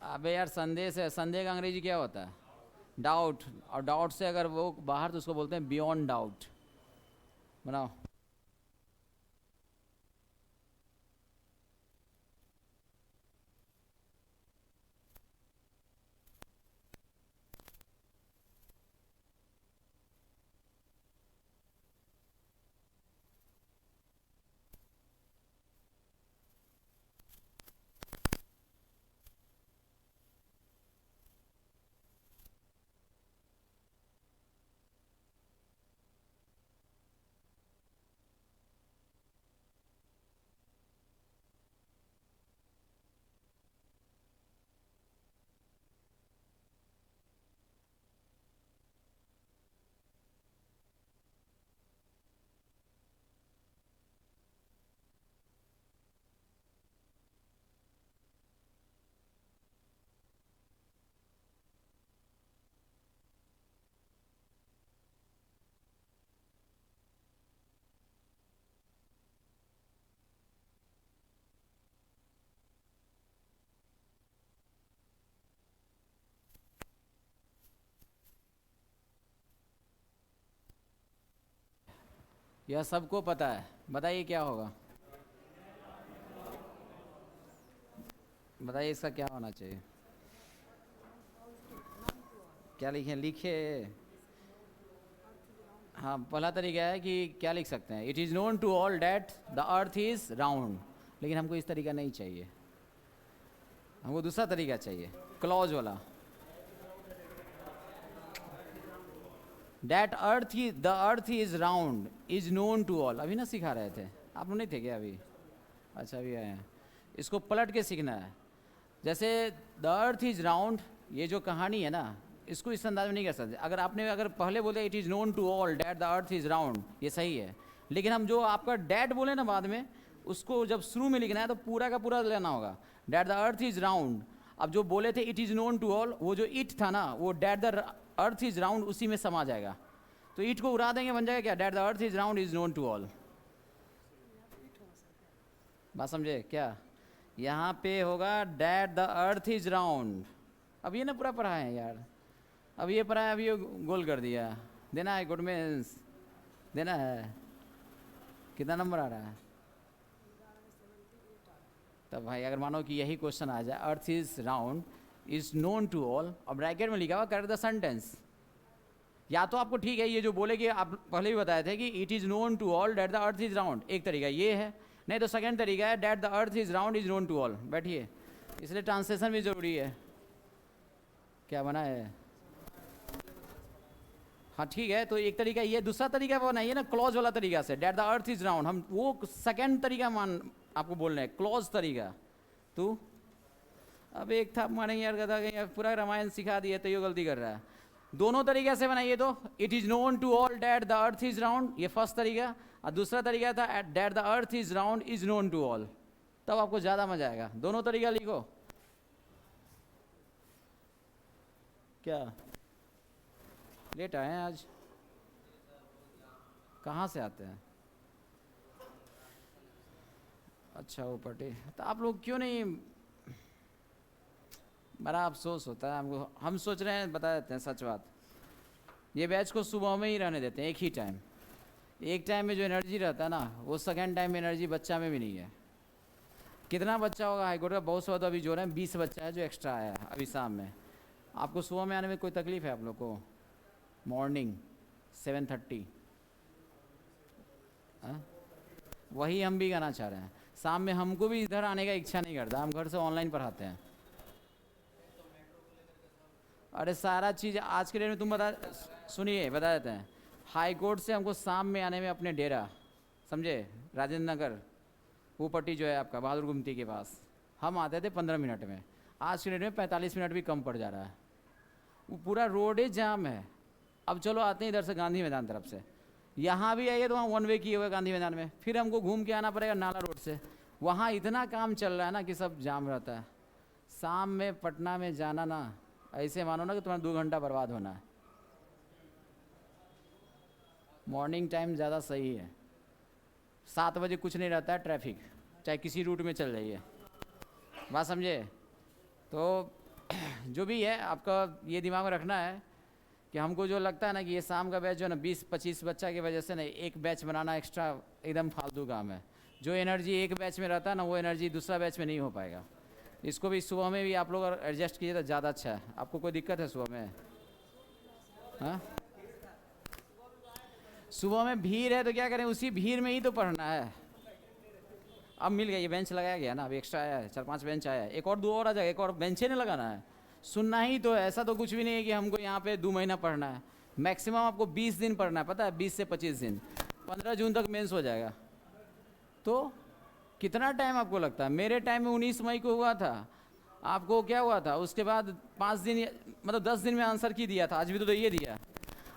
अबे यार संदेह है, संदेह का अंग्रेजी क्या होता है, डाउट, और डाउट से अगर वो बाहर तो उसको बोलते हैं बियॉन्ड डाउट। बनाओ। यह सबको पता है, बताइए क्या होगा, बताइए इसका क्या होना चाहिए। क्या लिखे लिखे। हाँ, पहला तरीका है कि क्या लिख सकते हैं, it is known to all that the earth is round. लेकिन हमको इस तरीका नहीं चाहिए, हमको दूसरा तरीका चाहिए, क्लॉज वाला। That the earth is round is known to all. अभी ना सिखा रहे थे आप लोग, नहीं थे क्या अभी? अच्छा अभी आए हैं। इसको पलट के सीखना है। जैसे द अर्थ इज़ राउंड, ये जो कहानी है ना, इसको इस अंदाज में नहीं कर सकते। अगर पहले बोले it is known to all that the earth is round, ये सही है। लेकिन हम जो आपका डैट बोले ना बाद में, उसको जब शुरू में लिखना है तो पूरा का पूरा लेना होगा, that the earth is round. अब जो बोले थे it is known to all, वो जो इट था ना, वो that the earth is round उसी में समा जाएगा। तो इट को उड़ा देंगे, बन जाएगा क्या, that the earth is round is known to all. बात समझे क्या? यहाँ पे होगा that the earth is round. अब ये ना पूरा पढ़ा है यार, अब ये पढ़ा है, अब ये गोल कर दिया। देना है गुड मीन्स, देना है। कितना नंबर आ रहा है? तब भाई अगर मानो कि यही क्वेश्चन आ जाए, earth is round is known to all, और ब्रैकेट में लिखा हुआ कर द सेंटेंस। या तो आपको ठीक है ये जो बोले कि आप पहले भी बताए थे कि it is known to all that the earth is round, एक तरीका ये है। नहीं तो सेकंड तरीका है that the earth is round is known to all. बैठिए, इसलिए ट्रांसलेशन भी ज़रूरी है। क्या बना है? हाँ ठीक है, तो एक तरीका ये, दूसरा तरीका वो बनाइए ना क्लॉज वाला तरीका से, that the earth is round. हम वो सेकंड तरीका आपको बोल रहे हैं, क्लॉज तरीका। तो अब एक था माने यार गधा यार, पूरा रामायण सिखा दिया तो ये गलती कर रहा है। दोनों तरीके से बनाइए तो, it is known to all that the earth is round, ये फर्स्ट तरीका। और दूसरा तरीका था that the earth is round is known to all. तब आपको ज़्यादा मजा आएगा। दोनों तरीका लिखो। क्या लेट आए हैं आज? कहाँ से आते हैं? अच्छा वो पटे, तो आप लोग क्यों नहीं, बड़ा अफसोस होता है हमको। हम सोच रहे हैं, बता देते हैं सच बात, ये बैच को सुबह में ही रहने देते हैं, एक ही टाइम। एक टाइम में जो एनर्जी रहता है ना, वो सेकेंड टाइम में एनर्जी बच्चा में भी नहीं है। कितना बच्चा होगा हाईकोर्ट का? बहुत सारा। तो अभी जो है 20 बच्चा है जो एक्स्ट्रा आया है अभी शाम में। आपको सुबह में आने में कोई तकलीफ है आप लोग को? मॉर्निंग 7:30, वही हम भी गाना चाह रहे हैं। शाम में हमको भी इधर आने का इच्छा नहीं करता, हम घर से ऑनलाइन पढ़ाते हैं। अरे सारा चीज़ आज के डेट में तुम बता, सुनिए बता देते हैं। हाई कोर्ट से हमको शाम में आने में अपने डेरा, समझे, राजेंद्र नगर वो पट्टी जो है आपका बहादुर गुमती के पास, हम आते थे 15 मिनट में। आज के डेट में 45 मिनट भी कम पड़ जा रहा है। वो पूरा रोड ही जाम है। अब चलो आते हैं इधर से गांधी मैदान तरफ से, यहाँ भी आइए तो वहाँ 1 वे किए हुए गांधी मैदान में, फिर हमको घूम के आना पड़ेगा नाला रोड से। वहाँ इतना काम चल रहा है ना कि सब जाम रहता है। शाम में पटना में जाना ना, ऐसे मानो ना कि तुम्हारा 2 घंटा बर्बाद होना है। मॉर्निंग टाइम ज़्यादा सही है। 7 बजे कुछ नहीं रहता है ट्रैफिक, चाहे किसी रूट में चल जाइए। बात समझे? तो जो भी है आपका ये दिमाग में रखना है कि हमको जो लगता है ना कि ये शाम का बैच जो है ना 20-25 बच्चा की वजह से ना एक बैच बनाना एक्स्ट्रा एकदम फालतू काम है। जो एनर्जी एक बैच में रहता है ना, वो एनर्जी दूसरा बैच में नहीं हो पाएगा। इसको भी सुबह में भी आप लोग एडजस्ट कीजिए तो ज़्यादा अच्छा है। आपको कोई दिक्कत है सुबह में? हाँ, सुबह में भीड़ है तो क्या करें, उसी भीड़ में ही तो पढ़ना है। अब मिल गया, ये बेंच लगाया गया ना, अभी एक्स्ट्रा आया है, 4-5 बेंच आया है, एक और 2 और आ जाएगा, एक और बेंचे नहीं लगाना है, सुनना ही तो है। ऐसा तो कुछ भी नहीं है कि हमको यहाँ पे 2 महीना पढ़ना है। मैक्सिमम आपको 20 दिन पढ़ना है, पता है, 20 से 25 दिन। 15 जून तक मेंस हो जाएगा। तो कितना टाइम आपको लगता है? मेरे टाइम में 19 मई को हुआ था, आपको क्या हुआ था? उसके बाद 5 दिन मतलब 10 दिन में आंसर की दिया था, आज भी तो ये दिया।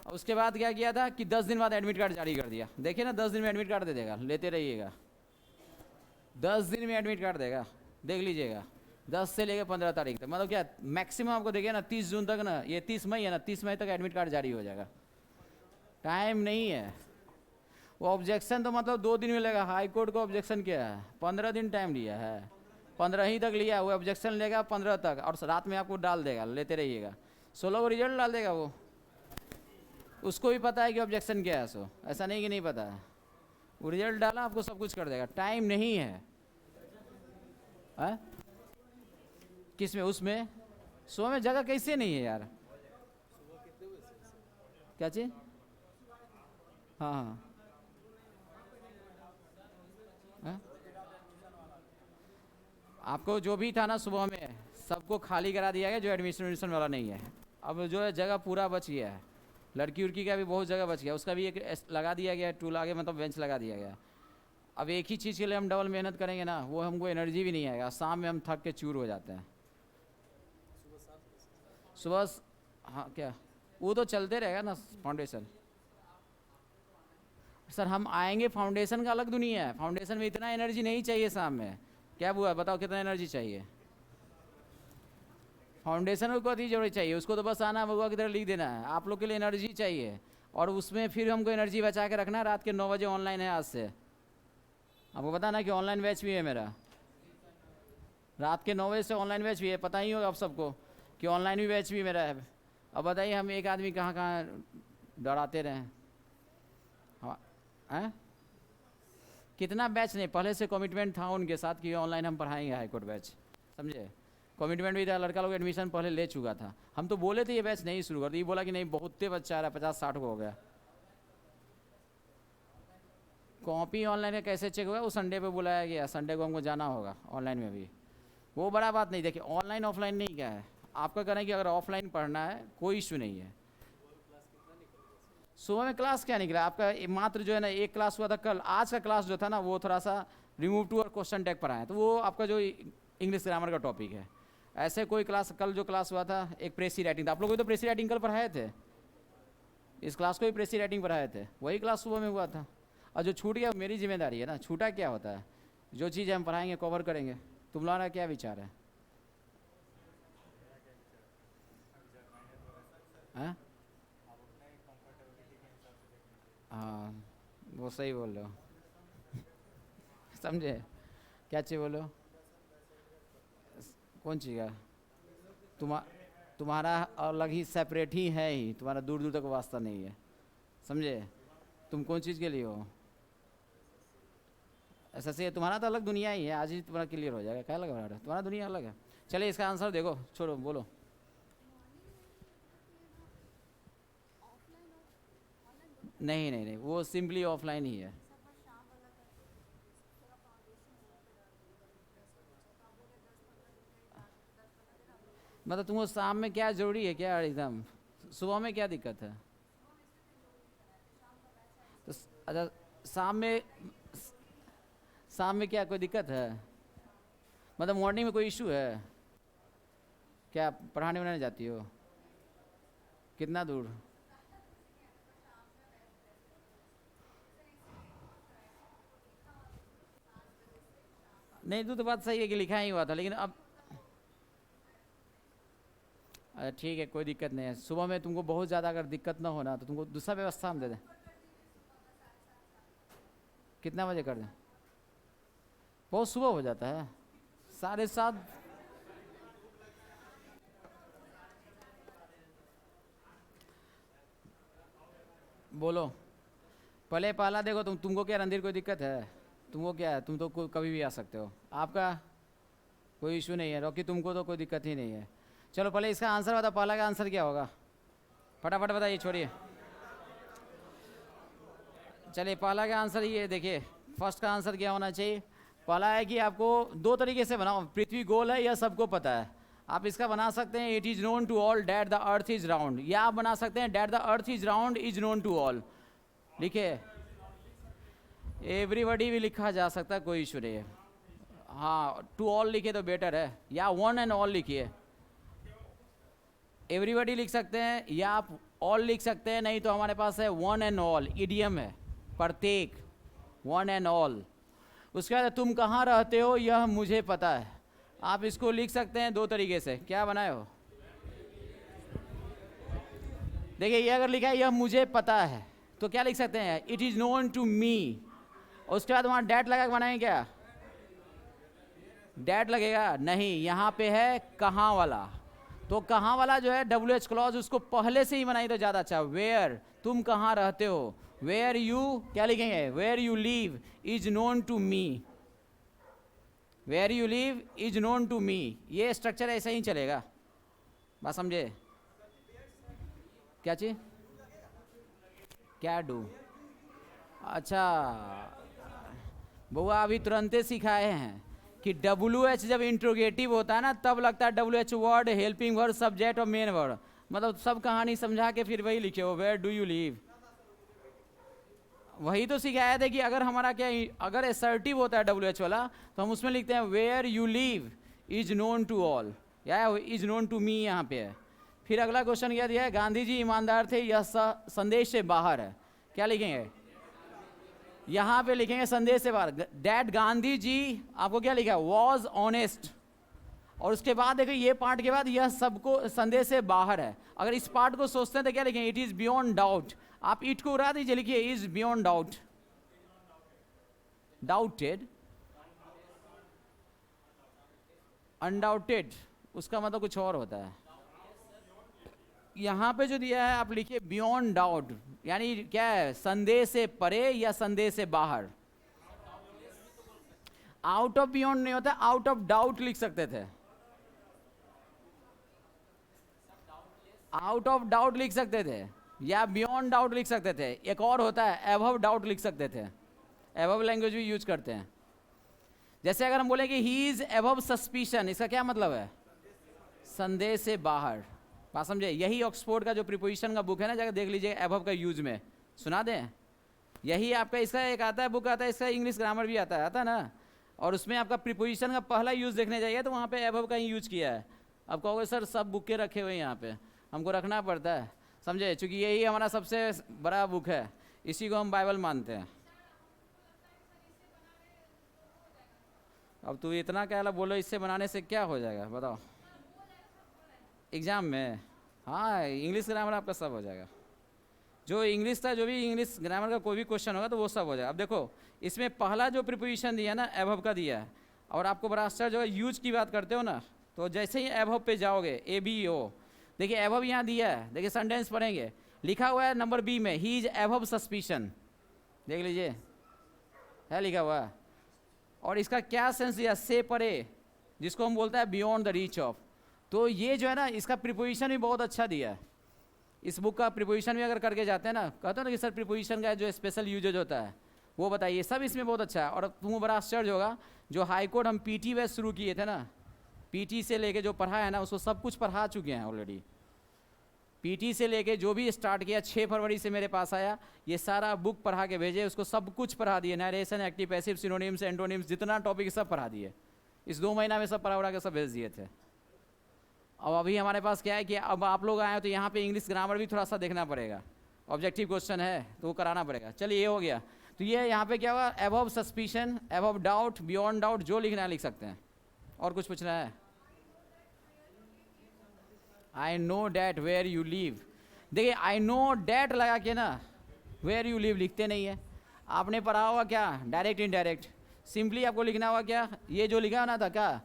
और उसके बाद क्या किया था कि 10 दिन बाद एडमिट कार्ड जारी कर दिया। देखिए ना, 10 दिन में एडमिट कार्ड दे देगा, लेते रहिएगा। 10 दिन में एडमिट कार्ड देगा, देख लीजिएगा। 10 से लेकर 15 तारीख तक, मतलब क्या मैक्सिमम आपको देखिए ना 30 जून तक ना, ये 30 मई है ना, 30 मई तक एडमिट कार्ड जारी हो जाएगा। टाइम नहीं है। वो ऑब्जेक्शन तो मतलब 2 दिन मिलेगा। हाई कोर्ट का ऑब्जेक्शन क्या है? 15 दिन टाइम लिया है, 15 ही तक लिया। वो ऑब्जेक्शन लेगा 15 तक, और रात में आपको डाल देगा, लेते रहिएगा। 16 को रिजल्ट डाल देगा वो। उसको भी पता है कि ऑब्जेक्शन क्या है, सो ऐसा नहीं कि नहीं पता है। वो रिजल्ट डाला आपको सब कुछ कर देगा, टाइम नहीं है। किस में? उसमें सुबह में जगह कैसे नहीं है यार? क्या चीज? हाँ हाँ हाँ? आपको जो भी था ना सुबह में सबको खाली करा दिया गया, जो एडमिशन वाला नहीं है। अब जो है जगह पूरा बच गया है, लड़की उड़की का भी बहुत जगह बच गया, उसका भी एक लगा दिया गया, टूल आगे मतलब बेंच लगा दिया गया। अब एक ही चीज़ के लिए हम डबल मेहनत करेंगे ना, वो हमको एनर्जी भी नहीं आएगा, शाम में हम थक के चूर हो जाते हैं। सुबह हाँ क्या, वो तो चलते रहेगा ना फाउंडेशन। सर हम आएंगे, फाउंडेशन का अलग दुनिया है, फाउंडेशन में इतना एनर्जी नहीं चाहिए शाम में। क्या हुआ बताओ, कितना एनर्जी चाहिए? फाउंडेशन को कथी जरूरत चाहिए, उसको तो बस आना भगवा की तरह लिख देना है। आप लोग के लिए एनर्जी चाहिए, और उसमें फिर हमको एनर्जी बचा के रखना है। रात के 9 बजे ऑनलाइन है आज से, आपको पता ना कि ऑनलाइन बैच भी है मेरा, रात के 9 बजे से ऑनलाइन बैच भी है। पता ही होगा आप सबको कि ऑनलाइन भी बैच भी मेरा है। अब बताइए हम एक आदमी कहाँ कहाँ डराते रहें। हाँ कितना बैच नहीं, पहले से कमिटमेंट था उनके साथ कि ऑनलाइन हम पढ़ाएंगे हाईकोर्ट बैच, समझे? कमिटमेंट भी था, लड़का लोग एडमिशन पहले ले चुका था। हम तो बोले थे ये बैच नहीं शुरू कर दी, बोला कि नहीं बहुत बच्चा आ रहा है, 50-60 को हो गया। कॉपी ऑनलाइन का कैसे चेक होगा? वो संडे पे बुलाया गया, संडे को हमको जाना होगा ऑनलाइन में भी। वो बड़ा बात नहीं, देखिए ऑनलाइन ऑफलाइन नहीं क्या है, आपका कहना है कि अगर ऑफलाइन पढ़ना है कोई इशू नहीं है। सुबह में क्लास क्या निकला आपका? मात्र जो है ना एक क्लास हुआ था कल, आज का क्लास जो था ना वो थोड़ा सा रिमूव टू और क्वेश्चन टैग पर आया, तो वो आपका जो इंग्लिश ग्रामर का टॉपिक है। ऐसे कोई क्लास कल जो क्लास हुआ था एक प्रेसी राइटिंग था, आप लोग तो प्रेसी राइटिंग कल पढ़ाए थे, इस क्लास को भी प्रेसी राइटिंग पढ़ाए थे, वही क्लास सुबह में हुआ था। और जो छूट गया मेरी जिम्मेदारी है ना, छूटा क्या होता है, जो चीज़ हम पढ़ाएंगे कवर करेंगे। तुम लोगों का क्या विचार है? हाँ हाँ वो सही बोल रहे हो समझे? क्या चाहिए बोलो? कौन चीज़ का? तुम्हारा अलग ही सेपरेट ही है ही, तुम्हारा दूर दूर तक वास्ता नहीं है, समझे? तुम कौन चीज़ के लिए हो? ऐसा से तुम्हारा तो अलग दुनिया ही है, आज ही तुम्हारा क्लियर हो जाएगा, क्या लगा रहा है? तुम्हारा दुनिया अलग है। चलिए इसका आंसर देखो, छोड़ो बोलो। नहीं नहीं नहीं, वो सिंपली ऑफलाइन ही है। मतलब तुमको शाम में क्या जरूरी है क्या एकदम? सुबह में क्या दिक्कत है? तो अच्छा शाम में क्या कोई दिक्कत है? मतलब मॉर्निंग में कोई इशू है क्या? पढ़ाने वढ़ाने जाती हो? कितना दूर? नहीं तो बात सही है कि लिखा ही हुआ था, लेकिन अब अच्छा ठीक है कोई दिक्कत नहीं है। सुबह में तुमको बहुत ज़्यादा अगर दिक्कत ना होना तो तुमको दूसरा व्यवस्था हम दे दें। कितना बजे कर दें? बहुत सुबह हो जाता है, 7:30। बोलो पहला देखो, तुमको क्या रणधीर कोई दिक्कत है? तुमको क्या है, तुम तो कभी भी आ सकते हो, आपका कोई इशू नहीं है। रॉकी तुमको तो कोई दिक्कत ही नहीं है। चलो पहले इसका आंसर बता, पहला का आंसर क्या होगा? फटाफट बताइए, छोड़िए। चलिए पहला का आंसर ये देखिए, फर्स्ट का आंसर क्या होना चाहिए? पहला है कि आपको 2 तरीके से बनाओ, पृथ्वी गोल है यह सबको पता है। आप इसका बना सकते हैं it is known to all that the earth is round, या आप बना सकते हैं that the earth is round is known to all. लिखे एवरीबडी भी लिखा जा सकता है, कोई इशू नहीं है। हाँ टू ऑल लिखे तो बेटर है, या वन एंड ऑल लिखिए। एवरीबडी लिख सकते हैं या आप ऑल लिख सकते हैं, नहीं तो हमारे पास है वन एंड ऑल, इडियम है प्रत्येक, वन एंड ऑल। उसके बाद तुम कहाँ रहते हो यह मुझे पता है, आप इसको लिख सकते हैं 2 तरीके से। क्या बनाए हो? देखिए ये अगर लिखा है यह मुझे पता है तो क्या लिख सकते हैं? It is known to me. उसके बाद वहाँ डैट लगा के बनाएंगे क्या? डैट लगेगा नहीं, यहाँ पे है कहाँ वाला, तो कहाँ वाला जो है डब्ल्यू एच क्लॉज उसको पहले से ही बनाई तो ज़्यादा अच्छा। वेयर, तुम कहाँ रहते हो। वेयर यू क्या लिखेंगे, where you live is known to me, where you live is known to me. ये स्ट्रक्चर ऐसा ही चलेगा, बात समझे। क्या चीज, क्या डू, अच्छा बउआ अभी तुरंत सिखाए हैं कि डब्ल्यू एच जब इंट्रोगेटिव होता है ना तब लगता है W H word, helping word, subject और मेन वर्ड, मतलब सब कहानी समझा के फिर वही लिखे हो, वेयर डू यू लिव। वही तो सिखाया था कि अगर हमारा क्या, अगर असर्टिव होता है डब्ल्यू एच वाला तो हम उसमें लिखते हैं where you live is known to all, या इज नोन टू मी यहाँ पे है। फिर अगला क्वेश्चन क्या दिया है, गांधी जी ईमानदार थे, यह संदेश से बाहर है, क्या लिखेंगे, यहाँ पे लिखेंगे संदेश से बाहर। डैट गांधी जी आपको क्या लिखा है, वॉज ऑनेस्ट, और उसके बाद देखो ये पार्ट के बाद यह सबको संदेश से बाहर है। अगर इस पार्ट को सोचते हैं तो क्या लिखेंगे, इट इज बियॉन्ड डाउट, आप इट को उड़ा दीजिए, लिखिए is beyond doubt, doubted, undaunted, उसका मतलब कुछ और होता है। यहाँ पे जो दिया है आप लिखिए बियॉन्ड डाउट, यानी क्या है, संदेश से परे या संदेश से बाहर। आउट ऑफ बियॉन्ड नहीं होता, आउट ऑफ डाउट लिख सकते थे, आउट ऑफ डाउट लिख सकते थे, या बियॉन्ड डाउट लिख सकते थे। एक और होता है एबव डाउट लिख सकते थे, एबव लैंग्वेज भी यूज करते हैं। जैसे अगर हम बोले कि ही इज एबव सस्पिशन, इसका क्या मतलब है, संदेश से बाहर, बात समझे। यही ऑक्सफोर्ड का जो प्रीपोजिशन का बुक है ना, जाकर देख लीजिए एबव का यूज में, सुना दें। यही आपका इसका एक आता है बुक आता है, इसका इंग्लिश ग्रामर भी आता है ना, और उसमें आपका प्रीपोजिशन का पहला यूज देखने जाइए तो वहाँ पे एबव का ही यूज किया है। अब कहोगे सर सब बुक के रखे हुए हैं यहाँ पे, हमको रखना पड़ता है, समझे, क्योंकि यही हमारा सबसे बड़ा बुक है, इसी को हम बाइबल मानते हैं। अब तू इतना क्या बोलो, इससे बनाने से क्या हो जाएगा बताओ एग्जाम में। हाँ इंग्लिश ग्रामर आपका सब हो जाएगा, जो इंग्लिश था, जो भी इंग्लिश ग्रामर का कोई भी क्वेश्चन होगा तो वो सब हो जाएगा। अब देखो इसमें पहला जो प्रीपोजिशन दिया ना एबव का दिया है, और आपको बड़ा आश्चर्य जो है यूज की बात करते हो ना, तो जैसे ही एबव पे जाओगे ABO, देखिए एबव यहाँ दिया है, देखिए सेंटेंस पढ़ेंगे, लिखा हुआ है नंबर B में ही इज एबव सस्पिशन, देख लीजिए है लिखा हुआ है। और इसका क्या सेंस दिया, से परे, जिसको हम बोलते हैं बियॉन्ड द रीच ऑफ। तो ये जो है ना इसका प्रीपोजिशन भी बहुत अच्छा दिया है, इस बुक का प्रीपोजिशन भी अगर करके जाते हैं ना, कहते हो ना कि सर प्रीपोजिशन का जो स्पेशल यूजेज होता है वो बताइए, सब इसमें बहुत अच्छा है। और तुमको बड़ा आश्चर्य होगा, जो हाई कोर्ट हम PT बैच शुरू किए थे ना, PT से लेके जो पढ़ा है ना उसको सब कुछ पढ़ा चुके हैं ऑलरेडी। PT से लेके जो भी स्टार्ट किया 6 फरवरी से मेरे पास आया, ये सारा बुक पढ़ा के भेजे, उसको सब कुछ पढ़ा दिए, narration, active passive, synonyms, antonyms, जितना टॉपिक सब पढ़ा दिए, इस 2 महीना में सब पढ़ा उड़ा के सब भेज दिए थे। अब अभी हमारे पास क्या है कि अब आप लोग आए तो यहाँ पे इंग्लिश ग्रामर भी थोड़ा सा देखना पड़ेगा, ऑब्जेक्टिव क्वेश्चन है तो वो कराना पड़ेगा। चलिए ये हो गया, तो ये यहाँ पे क्या हुआ, above suspicion, above doubt, beyond doubt, जो लिखना है लिख सकते हैं। और कुछ पूछना है, I know that where you live, देखिए आई नो डैट लगा के ना वेयर यू लिव लिखते नहीं है। आपने पढ़ा होगा क्या, डायरेक्ट इनडायरेक्ट, सिंपली आपको लिखना होगा क्या, ये जो लिखा ना था क्या,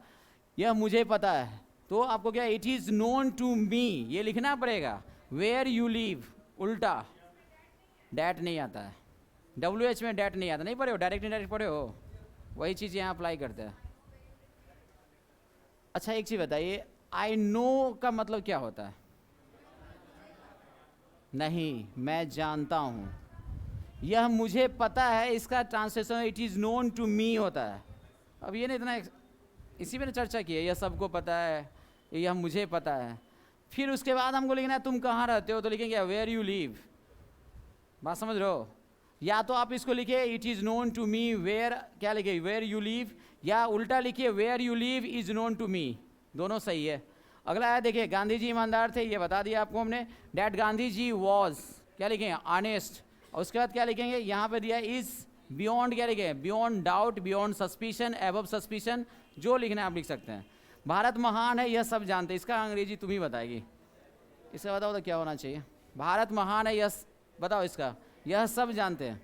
यह मुझे पता है, तो आपको क्या, it is known to me, ये लिखना पड़ेगा। वेयर यू लिव उल्टा, डैट नहीं आता है, WH में डैट नहीं आता, नहीं पढ़े हो, डायरेक्ट इनडायरेक्ट पढ़े हो, वही चीज़ यहाँ अप्लाई करते हैं। अच्छा एक चीज़ बताइए, आई नो का मतलब क्या होता है, नहीं मैं जानता हूँ, यह मुझे पता है, इसका translation it is known to me होता है। अब ये नहीं इतना, इसी में चर्चा की है, यह सबको पता है, यह मुझे पता है। फिर उसके बाद हमको लिखना है तुम कहाँ रहते हो, तो लिखेंगे वेयर यू लिव, बात समझ रहे हो। या तो आप इसको लिखिए it is known to me where, क्या लिखे वेयर यू लिव, या उल्टा लिखिए where you live is known to me, दोनों सही है। अगला है देखिए, गांधी जी ईमानदार थे, ये बता दिया आपको हमने। डैट गांधी जी वॉज, क्या लिखेंगे ऑनेस्ट, और उसके बाद क्या लिखेंगे, यहाँ पे दिया इज बियॉन्ड, क्या लिखेंगे beyond doubt, beyond suspicion, above suspicion, जो लिखना है आप लिख सकते हैं। भारत महान है यह सब जानते हैं, इसका अंग्रेजी तुम ही बताएगी, इसका बताओ तो क्या होना चाहिए, भारत महान है यह बताओ, इसका यह सब जानते हैं,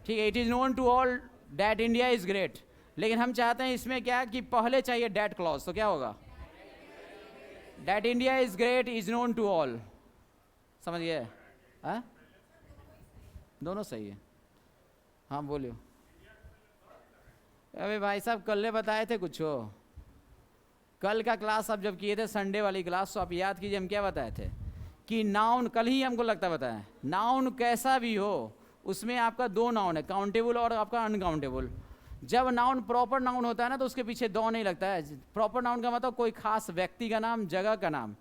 ठीक है। It is known to all that India is great, लेकिन हम चाहते हैं इसमें क्या कि पहले चाहिए डैट क्लॉज, तो क्या होगा that India is great is known to all, समझ गए? हाँ, दोनों सही है। हाँ बोलियो। अबे भाई साहब कल बताए थे कुछ हो, कल का क्लास आप जब किए थे संडे वाली क्लास, तो आप याद कीजिए हम क्या बताए थे कि नाउन, कल ही हमको लगता बताया, नाउन कैसा भी हो उसमें आपका दो नाउन है, काउंटेबल और आपका अनकाउंटेबल। जब नाउन प्रॉपर नाउन होता है ना तो उसके पीछे दो नहीं लगता है। प्रॉपर नाउन का मतलब कोई खास व्यक्ति का नाम, जगह का नाम,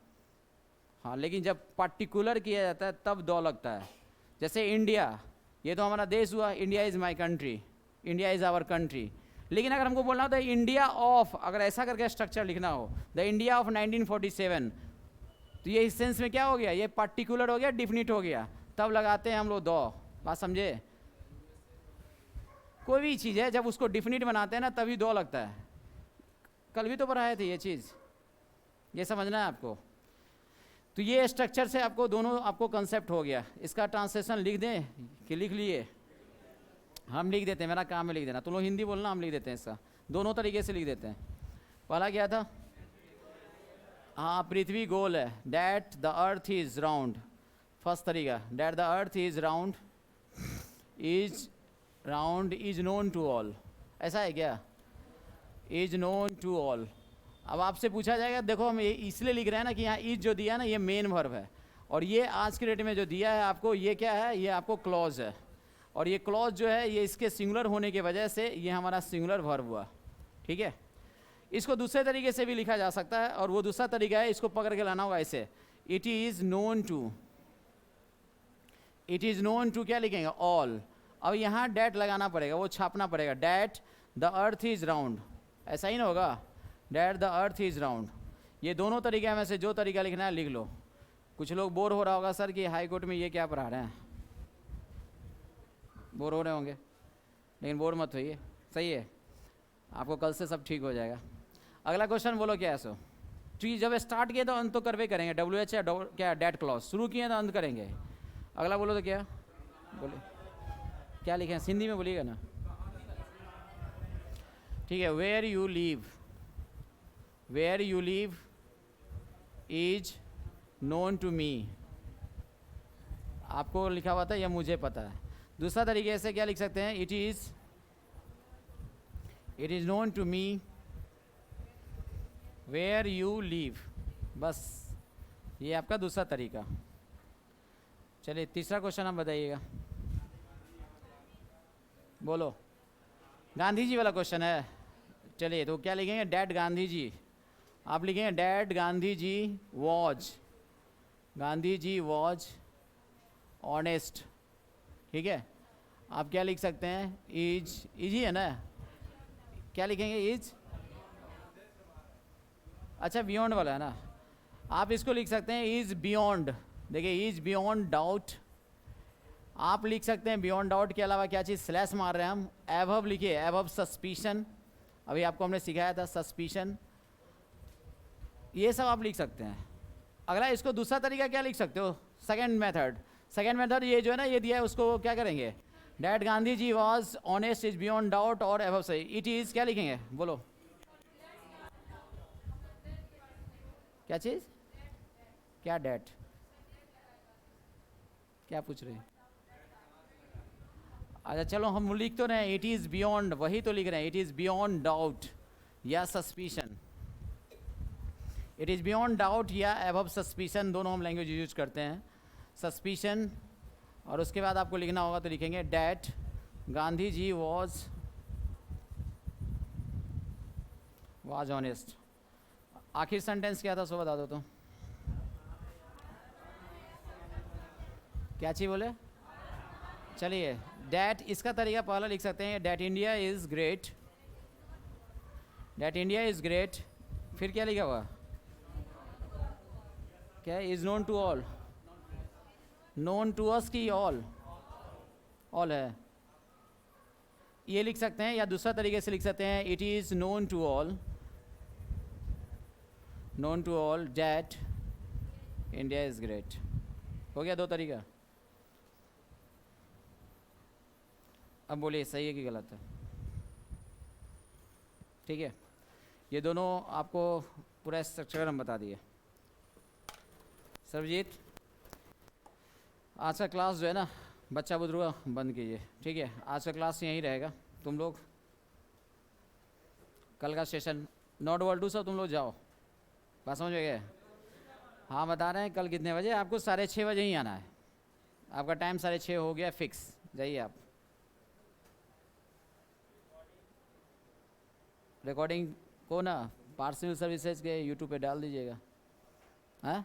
हाँ, लेकिन जब पर्टिकुलर किया जाता है तब दो लगता है। जैसे इंडिया, ये तो हमारा देश हुआ, India is my country, India is our country. लेकिन अगर हमको बोलना हो तो इंडिया ऑफ, अगर ऐसा करके स्ट्रक्चर लिखना हो, द इंडिया ऑफ 1947, तो ये इस सेंस में क्या हो गया, ये पर्टिकुलर हो गया, डिफिनिट हो गया, तब लगाते हैं हम लोग दो। बात समझे? कोई भी चीज़ है जब उसको डिफिनिट बनाते हैं ना तभी दो लगता है। कल भी तो पढ़ाए थे ये चीज़, ये समझना है आपको। तो ये स्ट्रक्चर से आपको दोनों आपको कंसेप्ट हो गया। इसका ट्रांसलेशन लिख दें कि लिख लिए? हम लिख देते हैं, मेरा काम है लिख देना, तुम लोग हिंदी बोलना, हम लिख देते हैं। इसका दोनों तरीके से लिख देते हैं। पहला क्या था? हाँ, पृथ्वी गोल है, that the earth is round. First तरीका, that the earth is round is known to all. ऐसा है क्या? Is known to all. अब आपसे पूछा जाएगा, देखो हम ये इसलिए लिख रहे हैं ना कि यहाँ इज जो दिया ना ये मेन वर्ब है, और ये आज के डेट में जो दिया है आपको ये क्या है, ये आपको क्लॉज है, और ये क्लॉज जो है ये इसके सिंगुलर होने की वजह से ये हमारा सिंगुलर वर्ब हुआ। ठीक है, इसको दूसरे तरीके से भी लिखा जा सकता है, और वो दूसरा तरीका है, इसको पकड़ के लाना होगा ऐसे, it is known to. It is known to क्या लिखेंगे? ऑल। अब यहाँ डैट लगाना पड़ेगा, वो छापना पड़ेगा, that the earth is round, ऐसा ही ना होगा, that the earth is round. ये दोनों तरीके में से जो तरीका लिखना है लिख लो। कुछ लोग बोर हो रहा होगा सर कि हाई कोर्ट में ये क्या पढ़ा रहे हैं, बोर हो रहे होंगे, लेकिन बोर मत होइए, सही है, आपको कल से सब ठीक हो जाएगा। अगला क्वेश्चन बोलो क्या है सो? क्योंकि जब स्टार्ट किए तो अंत तो करवे करेंगे, WH या क्या डैट क्लॉज, शुरू किए तो अंत करेंगे। अगला बोलो तो क्या बोले, क्या लिखे हैं हिंदी में बोलिएगा ना। ठीक है, where you live, where you live is known to me. आपको लिखा हुआ था यह मुझे पता है। दूसरा तरीके से क्या लिख सकते हैं, it is known to me where you live. बस ये आपका दूसरा तरीका। चलिए तीसरा क्वेश्चन आप बताइएगा, बोलो। गांधी जी वाला क्वेश्चन है। चलिए तो क्या लिखेंगे, डैट गांधी जी, आप लिखेंगे that Gandhi ji was honest. ठीक है, आप क्या लिख सकते हैं, इज ही है ना, क्या लिखेंगे, इज, अच्छा बियॉन्ड वाला है ना, आप इसको लिख सकते हैं इज बियॉन्ड। देखिए इज बियॉन्ड डाउट, आप लिख सकते हैं बियॉन्ड डाउट के अलावा क्या चीज़, स्लैश मार रहे हैं हम, एबव लिखिए, एबव सस्पिशन, अभी आपको हमने सिखाया था सस्पिशन, ये सब आप लिख सकते हैं। अगला इसको दूसरा तरीका क्या लिख सकते हो, सेकेंड मेथड ये जो है ना ये दिया है, उसको क्या करेंगे, that Gandhi ji was honest is beyond doubt, और एबव सही, इट इज़ क्या लिखेंगे, बोलो क्या चीज़, क्या डैट, क्या पूछ रहे हैं? अच्छा चलो हम लिख तो रहे हैं इट इज़ बियॉन्ड, वही तो लिख रहे हैं, इट इज़ बियॉन्ड डाउट या suspicion, it is beyond doubt या एबव सस्पिशन, दोनों हम लैंग्वेज यूज करते हैं, सस्पिशन। और उसके बाद आपको लिखना होगा तो लिखेंगे that Gandhi ji was honest. आखिर सेंटेंस क्या था सो बता दो तो, क्या चीज़ बोले? चलिए डैट, इसका तरीका पहला लिख सकते हैं, that India is great, that India is great, फिर क्या लिखा हुआ, क्या is known to all, known to us की ऑल है, ये लिख सकते हैं। या दूसरा तरीके से लिख सकते हैं, it is known to all that India is great. हो गया दो तरीका। अब बोलिए सही है कि गलत है? ठीक है, ये दोनों आपको पूरा स्ट्रक्चर हम बता दिए। सर्वजीत, आज का क्लास जो है ना बच्चा बुजुर्ग बंद कीजिए, ठीक है? आज का क्लास यहीं रहेगा। तुम लोग कल का सेशन नॉट वर्ल्ड टू सब तुम लोग जाओ, बात समझ में गए? हाँ बता रहे हैं कल कितने बजे आपको? 6:30 बजे ही आना है। आपका टाइम 6:30 हो गया फिक्स, जाइए आप। रिकॉर्डिंग को ना पार्सल सर्विसेज के यूट्यूब पे डाल दीजिएगा। हाँ